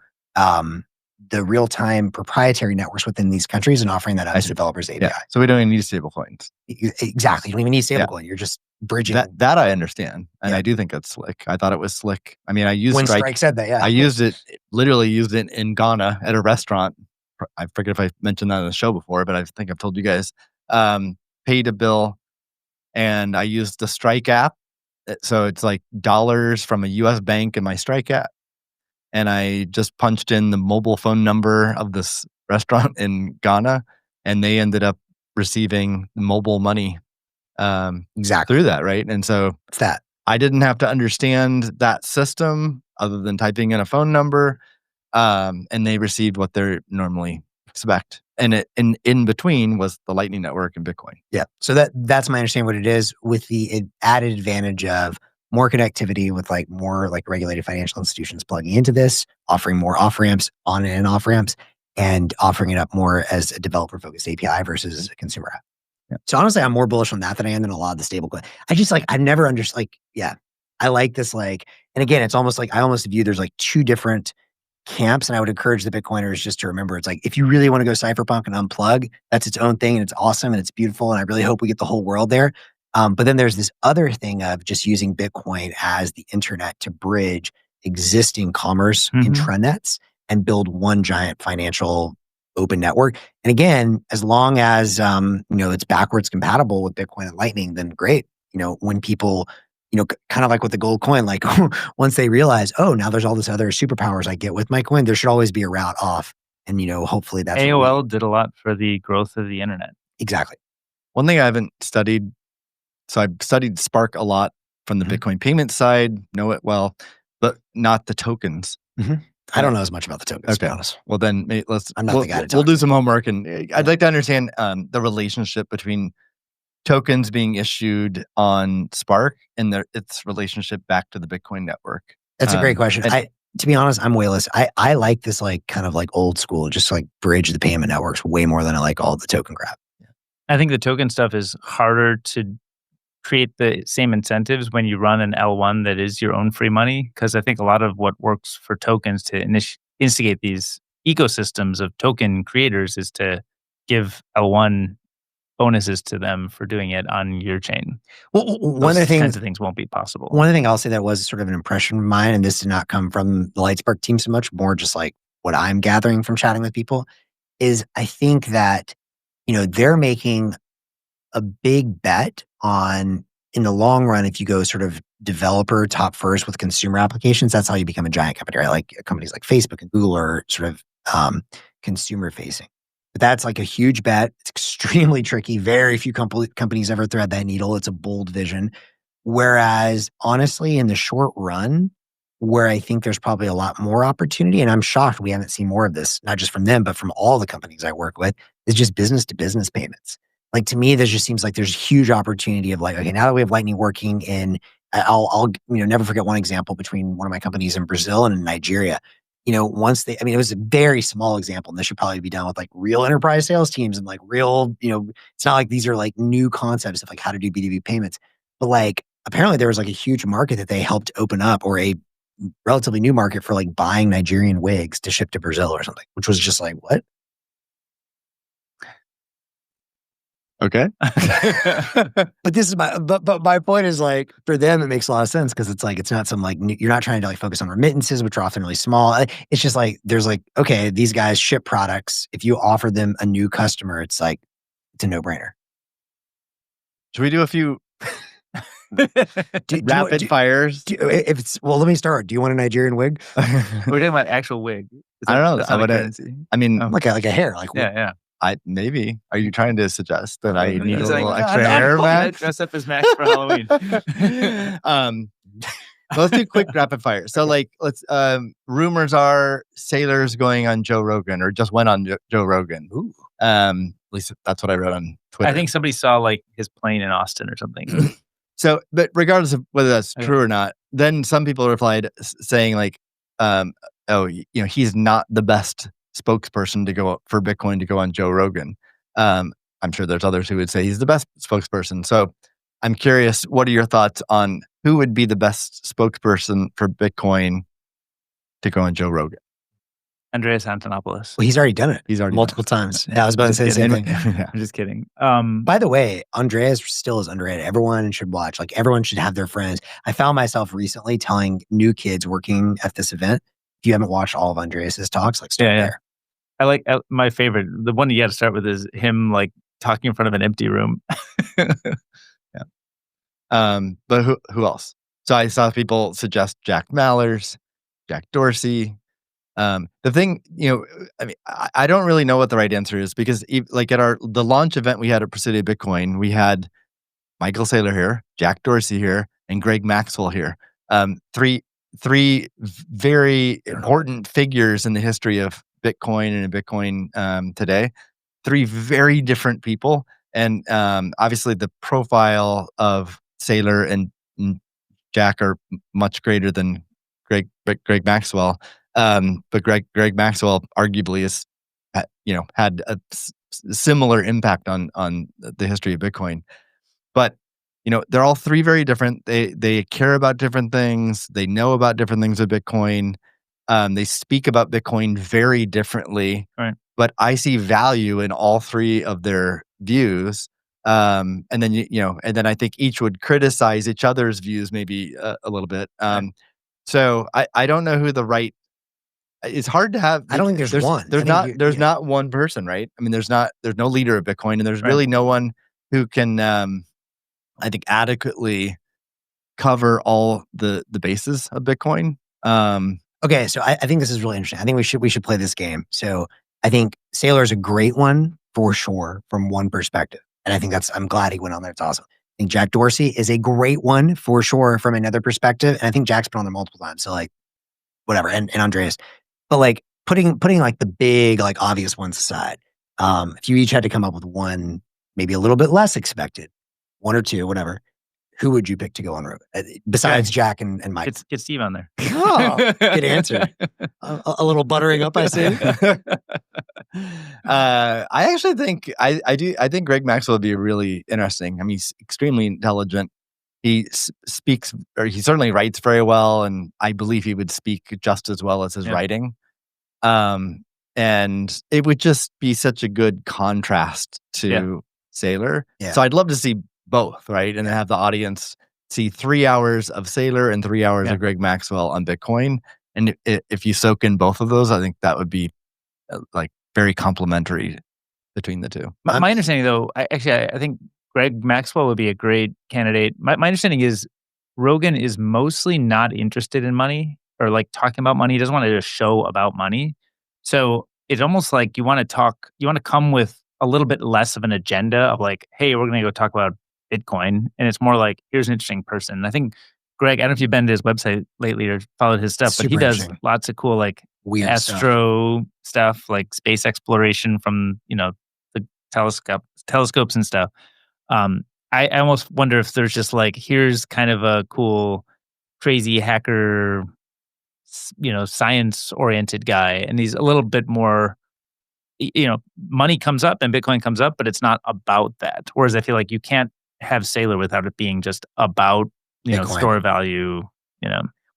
the real-time proprietary networks within these countries and offering that out to developers API. Yeah. So we don't even need stable coins. Exactly. You don't even need stablecoin. You're just bridging. That I understand. And I do think that's slick. I thought it was slick. I mean, I used when Strike said that, I used it in Ghana at a restaurant. I forget if I mentioned that on the show before, but I think I've told you guys. Paid a bill and I used the Strike app. So it's dollars from a US bank in my Strike app. And I just punched in the mobile phone number of this restaurant in Ghana, and they ended up receiving mobile money exactly through that, right? And so it's that. I didn't have to understand that system other than typing in a phone number, and they received what they normally expect. And in between was the Lightning Network and Bitcoin. Yeah. So that's my understanding what it is, with the added advantage of more connectivity with more regulated financial institutions plugging into this, offering more off-ramps, on and off ramps, and offering it up more as a developer-focused API versus a consumer app. Yeah. So honestly, I'm more bullish on that than I am than a lot of the stablecoin. I just I never understood, I like this, and again, it's almost I almost view there's two different camps, and I would encourage the Bitcoiners just to remember, it's if you really want to go cypherpunk and unplug, that's its own thing, and it's awesome, and it's beautiful, and I really hope we get the whole world there. But then there's this other thing of just using Bitcoin as the internet to bridge existing commerce intranets and build one giant financial open network. And again, as long as it's backwards compatible with Bitcoin and Lightning, then great. When people, kind of like with the gold coin, once they realize, oh, now there's all this other superpowers I get with my coin, there should always be a route off. And hopefully that's AOL did a lot for the growth of the internet. Exactly. One thing I haven't studied. So I've studied Spark a lot from the Bitcoin payment side, know it well, but not the tokens. I don't know as much about the tokens, to be honest. Well, then I'm not the guy to talk we'll do some homework, and I'd like to understand the relationship between tokens being issued on Spark and its relationship back to the Bitcoin network. That's a great question. To be honest, I'm wayless. I like this kind of old school, just bridge the payment networks way more than I like all the token crap. I think the token stuff is harder to create the same incentives when you run an L1 that is your own free money, because I think a lot of what works for tokens to instigate these ecosystems of token creators is to give L1 bonuses to them for doing it on your chain. Well, one of the kinds of things won't be possible. One of the things I'll say that was sort of an impression of mine, and this did not come from the Lightspark team so much, more just what I'm gathering from chatting with people, is I think that they're making a big bet on, in the long run, if you go sort of developer top first with consumer applications, that's how you become a giant company, right? Companies like Facebook and Google are sort of consumer facing. But that's a huge bet. It's extremely tricky. Very few companies ever thread that needle. It's a bold vision. Whereas honestly, in the short run, where I think there's probably a lot more opportunity, and I'm shocked we haven't seen more of this, not just from them, but from all the companies I work with, is just business to business payments. To me, this just seems like there's a huge opportunity of okay, now that we have Lightning working in I'll never forget one example between one of my companies in Brazil and in Nigeria. Once it was a very small example, and this should probably be done with like real enterprise sales teams and like real, it's not like these are like new concepts of like how to do B2B payments, but like apparently there was like a huge market that they helped open up, or a relatively new market for like buying Nigerian wigs to ship to Brazil or something, which was just like, what? Okay. But my point is like, for them, it makes a lot of sense because it's like, it's not some like, you're not trying to like focus on remittances, which are often really small. It's just like, there's like, okay, these guys ship products. If you offer them a new customer, it's like, it's a no-brainer. Should we do a few rapid fires? Let me start. Do you want a Nigerian wig? We're talking about actual wig. I don't know. I mean, like a hair, like yeah. Maybe. Are you trying to suggest that I need a little like, extra hair, Max? Dress up as Max for Halloween. Let's do quick rapid fire. So, like, let's. Rumors are Saylor's going on Joe Rogan, or just went on Joe Rogan. Ooh. At least that's what I read on Twitter. I think somebody saw like his plane in Austin or something. So, but regardless of whether that's true or not, then some people replied saying like, he's not the best spokesperson to go for Bitcoin to go on Joe Rogan. I'm sure there's others who would say he's the best spokesperson. So I'm curious, what are your thoughts on who would be the best spokesperson for Bitcoin to go on Joe Rogan? Andreas Antonopoulos. Well, he's already done it. He's already multiple times. Yeah, I was about to say the same thing. I'm just kidding. By the way, Andreas still is underrated. Everyone should watch. Like, everyone should have their friends. I found myself recently telling new kids working at this event, if you haven't watched all of Andreas's talks, like, start there. I like my favorite. The one you got to start with is him like talking in front of an empty room. Yeah. But who else? So I saw people suggest Jack Mallers, Jack Dorsey. The thing, I mean, I don't really know what the right answer is, because like at the launch event we had at Presidio Bitcoin, we had Michael Saylor here, Jack Dorsey here, and Greg Maxwell here. Three very important figures in the history of Bitcoin and Bitcoin today. Three very different people, and obviously the profile of Saylor and Jack are much greater than Greg Maxwell. But Greg Maxwell arguably has, had a similar impact on the history of Bitcoin. But they're all three very different. They care about different things. They know about different things with Bitcoin. They speak about Bitcoin very differently. Right. But I see value in all three of their views. And then and then I think each would criticize each other's views maybe a little bit. Right. So I don't know who the right. It's hard to have. I don't think there's one. There's not one person, right? I mean, there's no leader of Bitcoin, and there's really no one who can, I think, adequately cover all the bases of Bitcoin. Okay, so I think this is really interesting. I think we should play this game. So I think Saylor is a great one for sure from one perspective, and I think I'm glad he went on there. It's awesome. I think Jack Dorsey is a great one for sure from another perspective, and I think Jack's been on there multiple times. So like, whatever, and Andreas. But like putting like the big, like obvious ones aside, if you each had to come up with one, maybe a little bit less expected, one or two, whatever, who would you pick to go on Rogan besides Jack and Mike? Get Steve on there. Oh, good answer. A little buttering up, I see. I actually think I think Greg Maxwell would be really interesting. I mean, he's extremely intelligent. He speaks, or he certainly writes very well, and I believe he would speak just as well as his writing. And it would just be such a good contrast to Saylor. Yeah. So I'd love to see both, right? And then have the audience see 3 hours of Saylor and 3 hours of Greg Maxwell on Bitcoin. And if you soak in both of those, I think that would be like very complementary between the two. My understanding, though, I think Greg Maxwell would be a great candidate. My understanding is Rogan is mostly not interested in money or like talking about money. He doesn't want to just show about money. So it's almost like you want to come with a little bit less of an agenda of like, hey, we're going to go talk about Bitcoin. And it's more like, here's an interesting person. And I think Greg, I don't know if you've been to his website lately or followed his stuff, but he does lots of cool like weird astro stuff, like space exploration from, the telescopes and stuff. I almost wonder if there's just like, here's kind of a cool, crazy hacker, science oriented guy, and he's a little bit more, money comes up and Bitcoin comes up, but it's not about that. Whereas I feel like you can't have Saylor without it being just about, store value,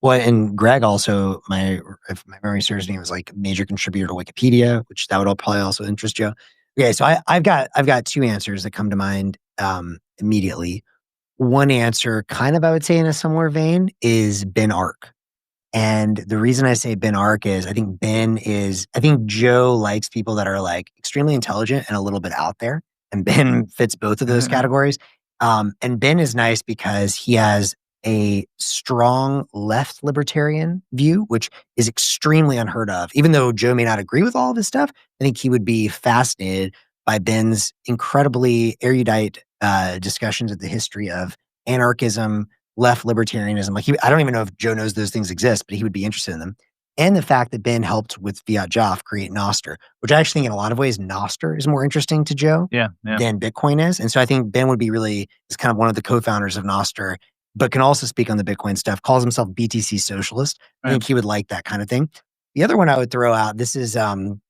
Well, and Greg also, if my memory serves me, was like a major contributor to Wikipedia, which that would probably also interest Joe. Okay, so I've got two answers that come to mind immediately. One answer, kind of, I would say in a similar vein, is Ben Ark. And the reason I say Ben Ark is I think Joe likes people that are like extremely intelligent and a little bit out there. And Ben fits both of those categories. And Ben is nice because he has a strong left libertarian view, which is extremely unheard of. Even though Joe may not agree with all of his stuff, I think he would be fascinated by Ben's incredibly erudite discussions of the history of anarchism, left libertarianism. Like I don't even know if Joe knows those things exist, but he would be interested in them. And the fact that Ben helped with Fiat Joff create Nostr, which I actually think in a lot of ways Nostr is more interesting to Joe than Bitcoin is. And so I think Ben would be is kind of one of the co-founders of Nostr, but can also speak on the Bitcoin stuff, calls himself BTC socialist. I think he would like that kind of thing. The other one I would throw out, this is, I'm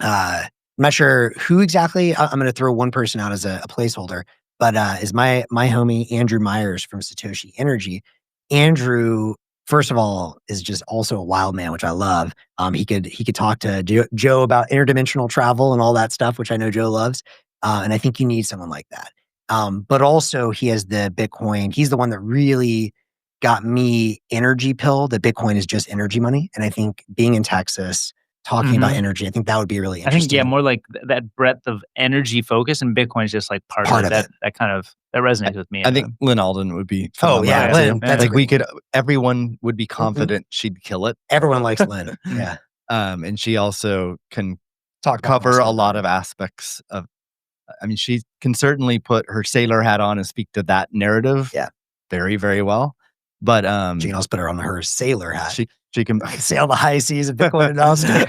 not sure who exactly, I'm going to throw one person out as a placeholder, but is my homie Andrew Meyers from Satoshi Energy. Andrew, first of all, is just also a wild man, which I love. He could talk to Joe about interdimensional travel and all that stuff, which I know Joe loves. And I think you need someone like that. But also he has the Bitcoin. He's the one that really got me energy pill that Bitcoin is just energy money. And I think being in Texas, talking about energy, I think that would be really interesting. I think, more like that breadth of energy focus, and Bitcoin is just like part of it. That kind of, that resonates with me. I think Lyn Alden would be Lyn. That's like everyone would be confident she'd kill it. Everyone likes Lyn. Yeah. And she also can cover a lot of aspects of, she can certainly put her Saylor hat on and speak to that narrative very, very well. But she can also put her on her Saylor hat. She can sail the high seas of Bitcoin and Nostr.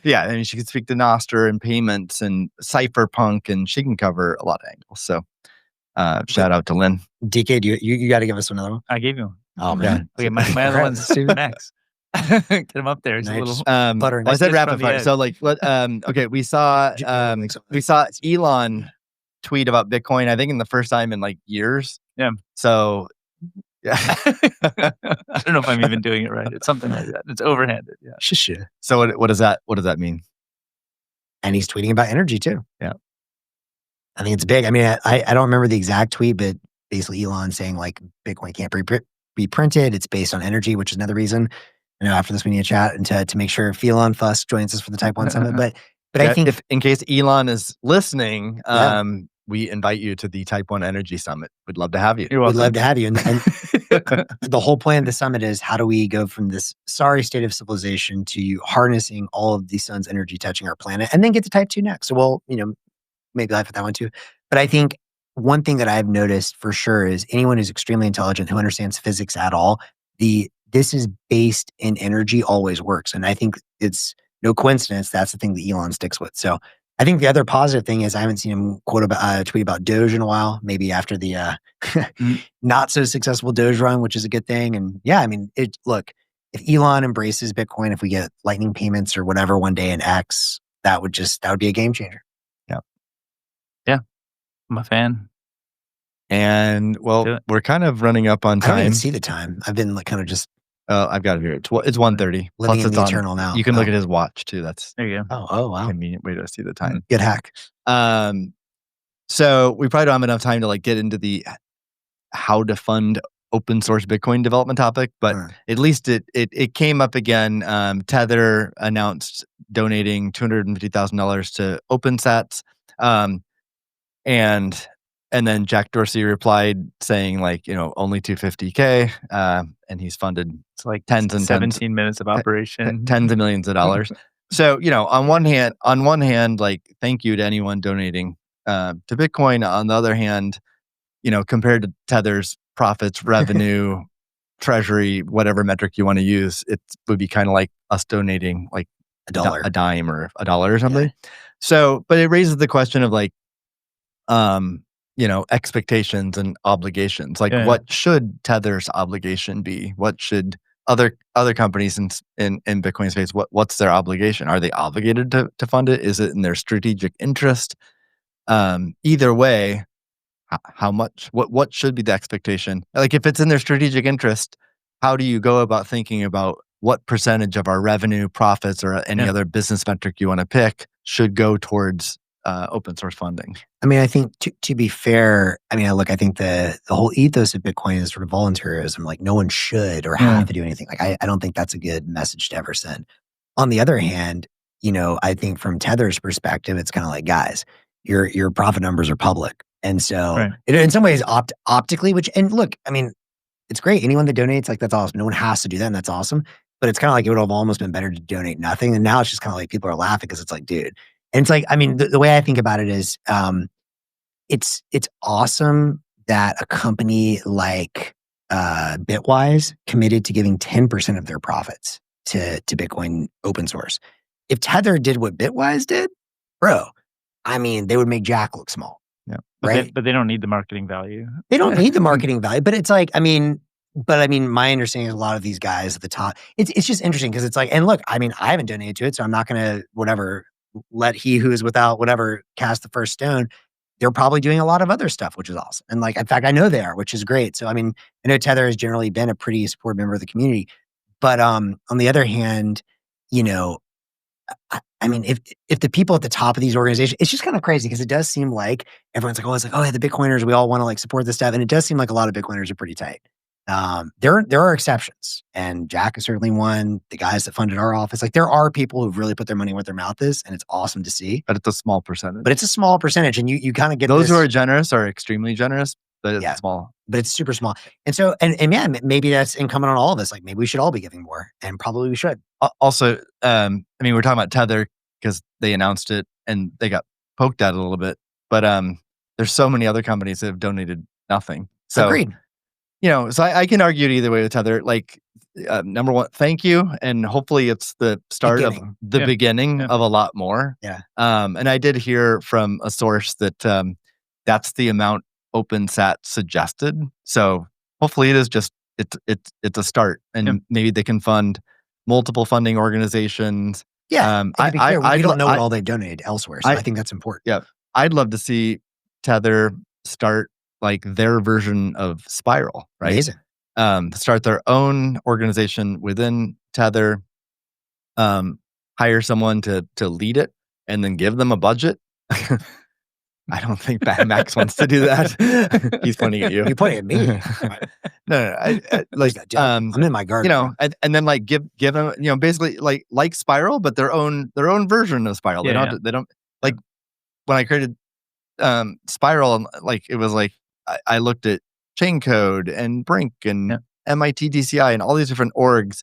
Yeah, she can speak to Nostr and payments and cypherpunk, and she can cover a lot of angles. So shout out to Lyn. DK, you got to give us another one. I gave you one. Oh man. Okay, my other one's Max. Get him up there. It's nice. a little I said rapid fire. So okay, we saw Elon tweet about Bitcoin, I think in the first time in like years. Yeah. So I don't know if I'm even doing it right. It's something like that. It's overhanded. Yeah. So what does that mean? And he's tweeting about energy too. Yeah. I think it's big. I don't remember the exact tweet, but basically Elon saying like Bitcoin can't be printed. It's based on energy, which is another reason. I know after this we need to chat and to make sure Elon Fusk joins us for the Type 1 Summit. But I think if in case Elon is listening, we invite you to the Type 1 Energy Summit. We'd love to have you. We'd love to have you. And the whole plan of the summit is how do we go from this sorry state of civilization to harnessing all of the sun's energy touching our planet, and then get to Type 2 next. So we'll, maybe live with that one too. But I think one thing that I've noticed for sure is anyone who's extremely intelligent, who understands physics at all, this is based in energy always works. And I think it's no coincidence that's the thing that Elon sticks with. So I think the other positive thing is I haven't seen him tweet about Doge in a while, maybe after the not so successful Doge run, which is a good thing. And look, if Elon embraces Bitcoin, if we get lightning payments or whatever one day in X, that would be a game changer. Yeah. I'm a fan. And we're kind of running up on time. I don't even see the time. I've been like kind of just. I've got it here. It's 1:30. Living in the eternal now. You can look at his watch too. That's there you go. Oh wow. Convenient way to see the time. Good hack. So we probably don't have enough time to like get into the how to fund open source Bitcoin development topic, but at least it came up again. Tether announced donating $250,000 to OpenSats, and then Jack Dorsey replied saying like, only $250K, and he's funded like 17 minutes of operation, tens of millions of dollars. So, on one hand, like, thank you to anyone donating to Bitcoin. On the other hand, compared to Tether's profits, revenue, treasury, whatever metric you want to use, it would be kind of like us donating like a dime or $1 or something. Yeah. So, but it raises the question of like, expectations and obligations. Like, what should Tether's obligation be? What should other companies in Bitcoin space, what's their obligation? Are they obligated to fund it? Is it in their strategic interest? Either way, how much? What should be the expectation? Like, if it's in their strategic interest, how do you go about thinking about what percentage of our revenue, profits, or any other business metric you want to pick should go towards open source funding? I mean, I think to be fair, I mean, look, I think the whole ethos of Bitcoin is sort of voluntarism. Like, no one should or have to do anything. Like, I don't think that's a good message to ever send. On the other hand, I think from Tether's perspective, it's kind of like, guys, your profit numbers are public. And so in some ways, optically, and look, I mean, it's great. Anyone that donates, like, that's awesome. No one has to do that, and that's awesome. But it's kind of like it would have almost been better to donate nothing. And now it's just kind of like people are laughing because it's like, dude. And it's like, I mean, the way I think about it is, it's awesome that a company like Bitwise committed to giving 10% of their profits to Bitcoin open source. If Tether did what Bitwise did, bro, I mean, they would make Jack look small. Yeah, right? But they don't need the marketing value. They don't need the marketing value. But it's like, I mean, my understanding is a lot of these guys at the top, it's just interesting because it's like, and look, I mean, I haven't donated to it, so I'm not going to let he who is without whatever cast the first stone. They're probably doing a lot of other stuff, which is awesome. And like, in fact, I know they are, which is great. So, I mean, I know Tether has generally been a pretty supportive member of the community. But on the other hand, I mean, if the people at the top of these organizations, it's just kind of crazy because it does seem like everyone's like, oh, yeah, the Bitcoiners, we all want to like support this stuff. And it does seem like a lot of Bitcoiners are pretty tight. There are exceptions, and Jack is certainly one. The guys that funded our office, like, there are people who've really put their money where their mouth is, and it's awesome to see. But it's a small percentage. And you kind of get those who are generous are extremely generous, but it's small. But it's super small. And so, and yeah, maybe that's incumbent on all of us. Like, maybe we should all be giving more, and probably we should. Also, I mean, we're talking about Tether because they announced it and they got poked at a little bit, but there's so many other companies that have donated nothing. So, agreed. So I can argue it either way with Tether. Like, number one, thank you, and hopefully it's the start of the beginning of a lot more. Yeah. And I did hear from a source that that's the amount OpenSat suggested. So hopefully it is just it's a start, and maybe they can fund multiple funding organizations. Yeah. We don't know what all they've donated elsewhere, so I think that's important. Yeah, I'd love to see Tether start like their version of Spiral, right? Amazing. Start their own organization within Tether, hire someone to lead it, and then give them a budget. I don't think Max wants to do that. He's pointing at you. You're pointing at me. No. I'm in my garden. And then like give them, basically like Spiral, but their own version of Spiral. They don't like when I created Spiral, like it was like I looked at Chain Code and Brink and MIT DCI and all these different orgs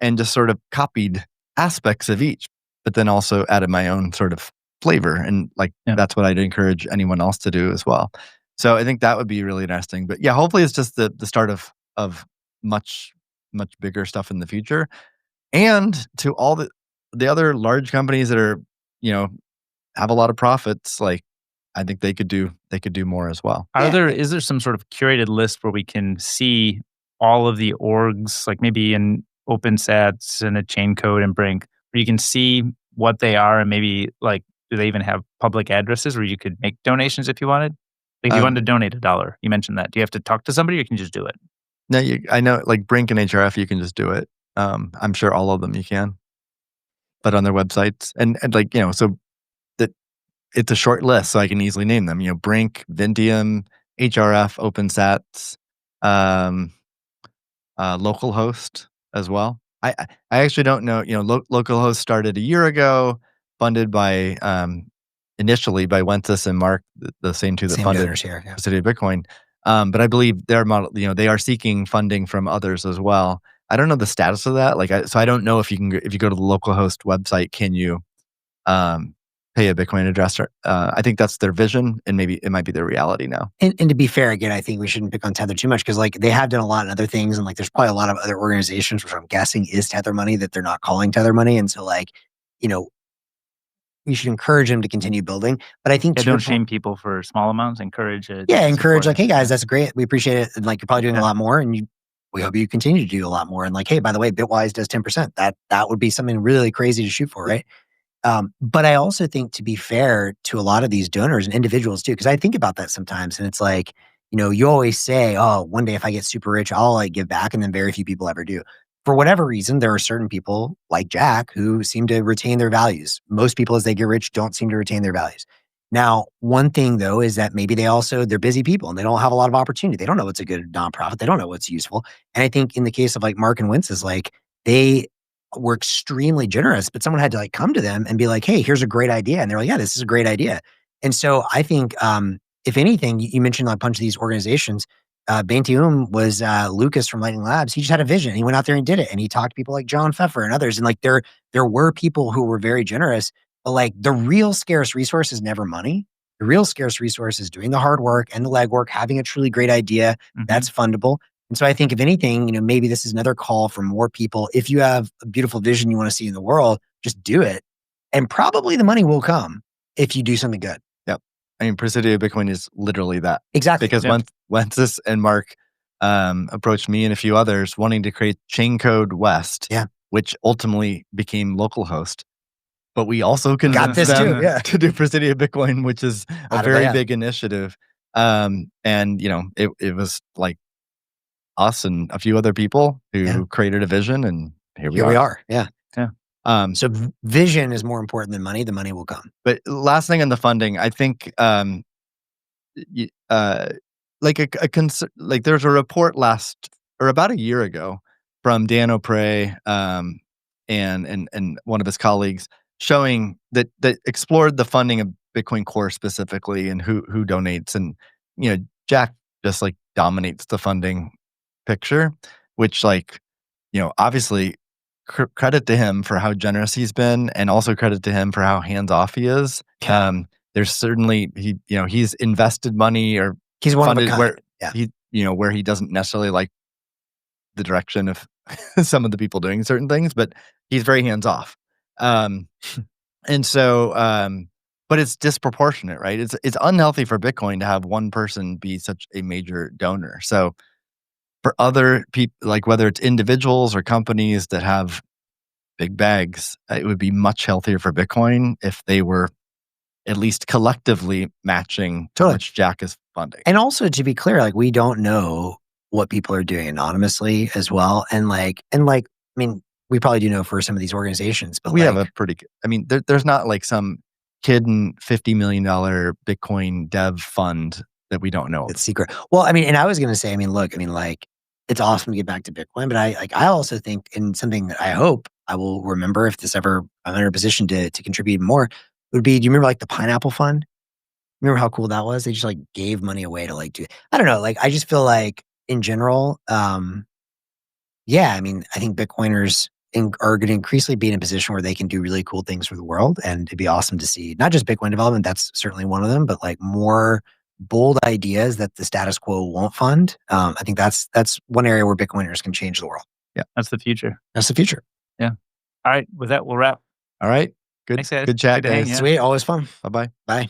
and just sort of copied aspects of each, but then also added my own sort of flavor. And that's what I'd encourage anyone else to do as well. So I think that would be really interesting. But yeah, hopefully it's just the start of much, much bigger stuff in the future. And to all the other large companies that are, have a lot of profits, like, I think they could do more as well. Is there some sort of curated list where we can see all of the orgs, like maybe in OpenSats and a Chain Code and Brink, where you can see what they are, and maybe like, do they even have public addresses where you could make donations if you wanted? Like, if you wanted to donate $1, you mentioned that. Do you have to talk to somebody, or you can just do it? No, I know, like Brink and HRF, you can just do it. I'm sure all of them you can, but on their websites and like, so that it's a short list, so I can easily name them. Brink, Vintium, HRF, OpenSats, localhost as well. I actually don't know. Localhost started a year ago, funded by initially by Wences and Mark, the same two that funded Presidio Bitcoin. But I believe their model, they are seeking funding from others as well. I don't know the status of that. So I don't know if you go to the localhost website, can you pay a Bitcoin address? I think that's their vision, and maybe it might be their reality now. And to be fair, again, I think we shouldn't pick on Tether too much, because like they have done a lot of other things, and like there's probably a lot of other organizations which I'm guessing is Tether money that they're not calling Tether money, and so like encourage them to continue building. But I think don't shame people for small amounts. Encourage it. Yeah, encourage like, hey guys, that's great. We appreciate it. And like you're probably doing a lot more, and we hope you continue to do a lot more. And like, hey, by the way, Bitwise does 10%. That would be something really crazy to shoot for, right? But I also think, to be fair to a lot of these donors and individuals too, because I think about that sometimes, and it's like, you always say, oh, one day if I get super rich, I'll like give back, and then very few people ever do. For whatever reason, there are certain people like Jack who seem to retain their values. Most people, as they get rich, don't seem to retain their values. Now, one thing though is that maybe they're busy people and they don't have a lot of opportunity. They don't know what's a good nonprofit. They don't know what's useful. And I think in the case of like Mark and Wince's, like they were extremely generous, but someone had to like come to them and be like, hey, here's a great idea. And they're like, yeah, this is a great idea. And so I think, if anything, you mentioned like a bunch of these organizations. Bantium was Lucas from Lightning Labs. He just had a vision. He went out there and did it. And he talked to people like John Pfeffer and others. And like there were people who were very generous, but like the real scarce resource is never money. The real scarce resource is doing the hard work and the legwork, having a truly great idea that's fundable. And so I think if anything, maybe this is another call for more people. If you have a beautiful vision you want to see in the world, just do it. And probably the money will come if you do something good. Yep. I mean, Presidio Bitcoin is literally that. Exactly. Because Wences and Mark approached me and a few others wanting to create Chain Code West, which ultimately became localhost. But we also convinced them to do Presidio Bitcoin, which is a very big initiative. And, it was like us and a few other people who created a vision, and here we are. Yeah. So vision is more important than money. The money will come. But last thing on the funding, I think like there's a report about a year ago from Dan O'Prey and one of his colleagues showing that explored the funding of Bitcoin Core specifically and who donates. And Jack just like dominates the funding picture, which obviously credit to him for how generous he's been, and also credit to him for how hands off he is. There's certainly he's invested money, or he's one of a kind. Where he doesn't necessarily like the direction of some of the people doing certain things, but he's very hands off. And so, but it's disproportionate, right? It's unhealthy for Bitcoin to have one person be such a major donor. So for other people, like whether it's individuals or companies that have big bags, it would be much healthier for Bitcoin if they were at least collectively matching how much Jack is funding. And also, to be clear, like we don't know what people are doing anonymously as well. And we probably do know for some of these organizations, but we have a pretty good, there's not like some hidden $50 million Bitcoin dev fund that we don't know. It's secret. Well, and I was going to say, it's awesome to get back to Bitcoin, but I also think, in something that I hope I will remember if this ever I'm in a position to contribute more, would be, do you remember like the Pineapple Fund? Remember how cool that was? They just like gave money away to like do, I don't know, like I just feel like in general, I think Bitcoiners are going to increasingly be in a position where they can do really cool things for the world, and it'd be awesome to see not just Bitcoin development, that's certainly one of them, but like more bold ideas that the status quo won't fund. I think that's one area where Bitcoiners can change the world. Yeah, that's the future. That's the future. Yeah. All right, with that, we'll wrap. All right. Good. Thanks, guys. Good chat, guys. Sweet. Always fun. Bye-bye. Bye.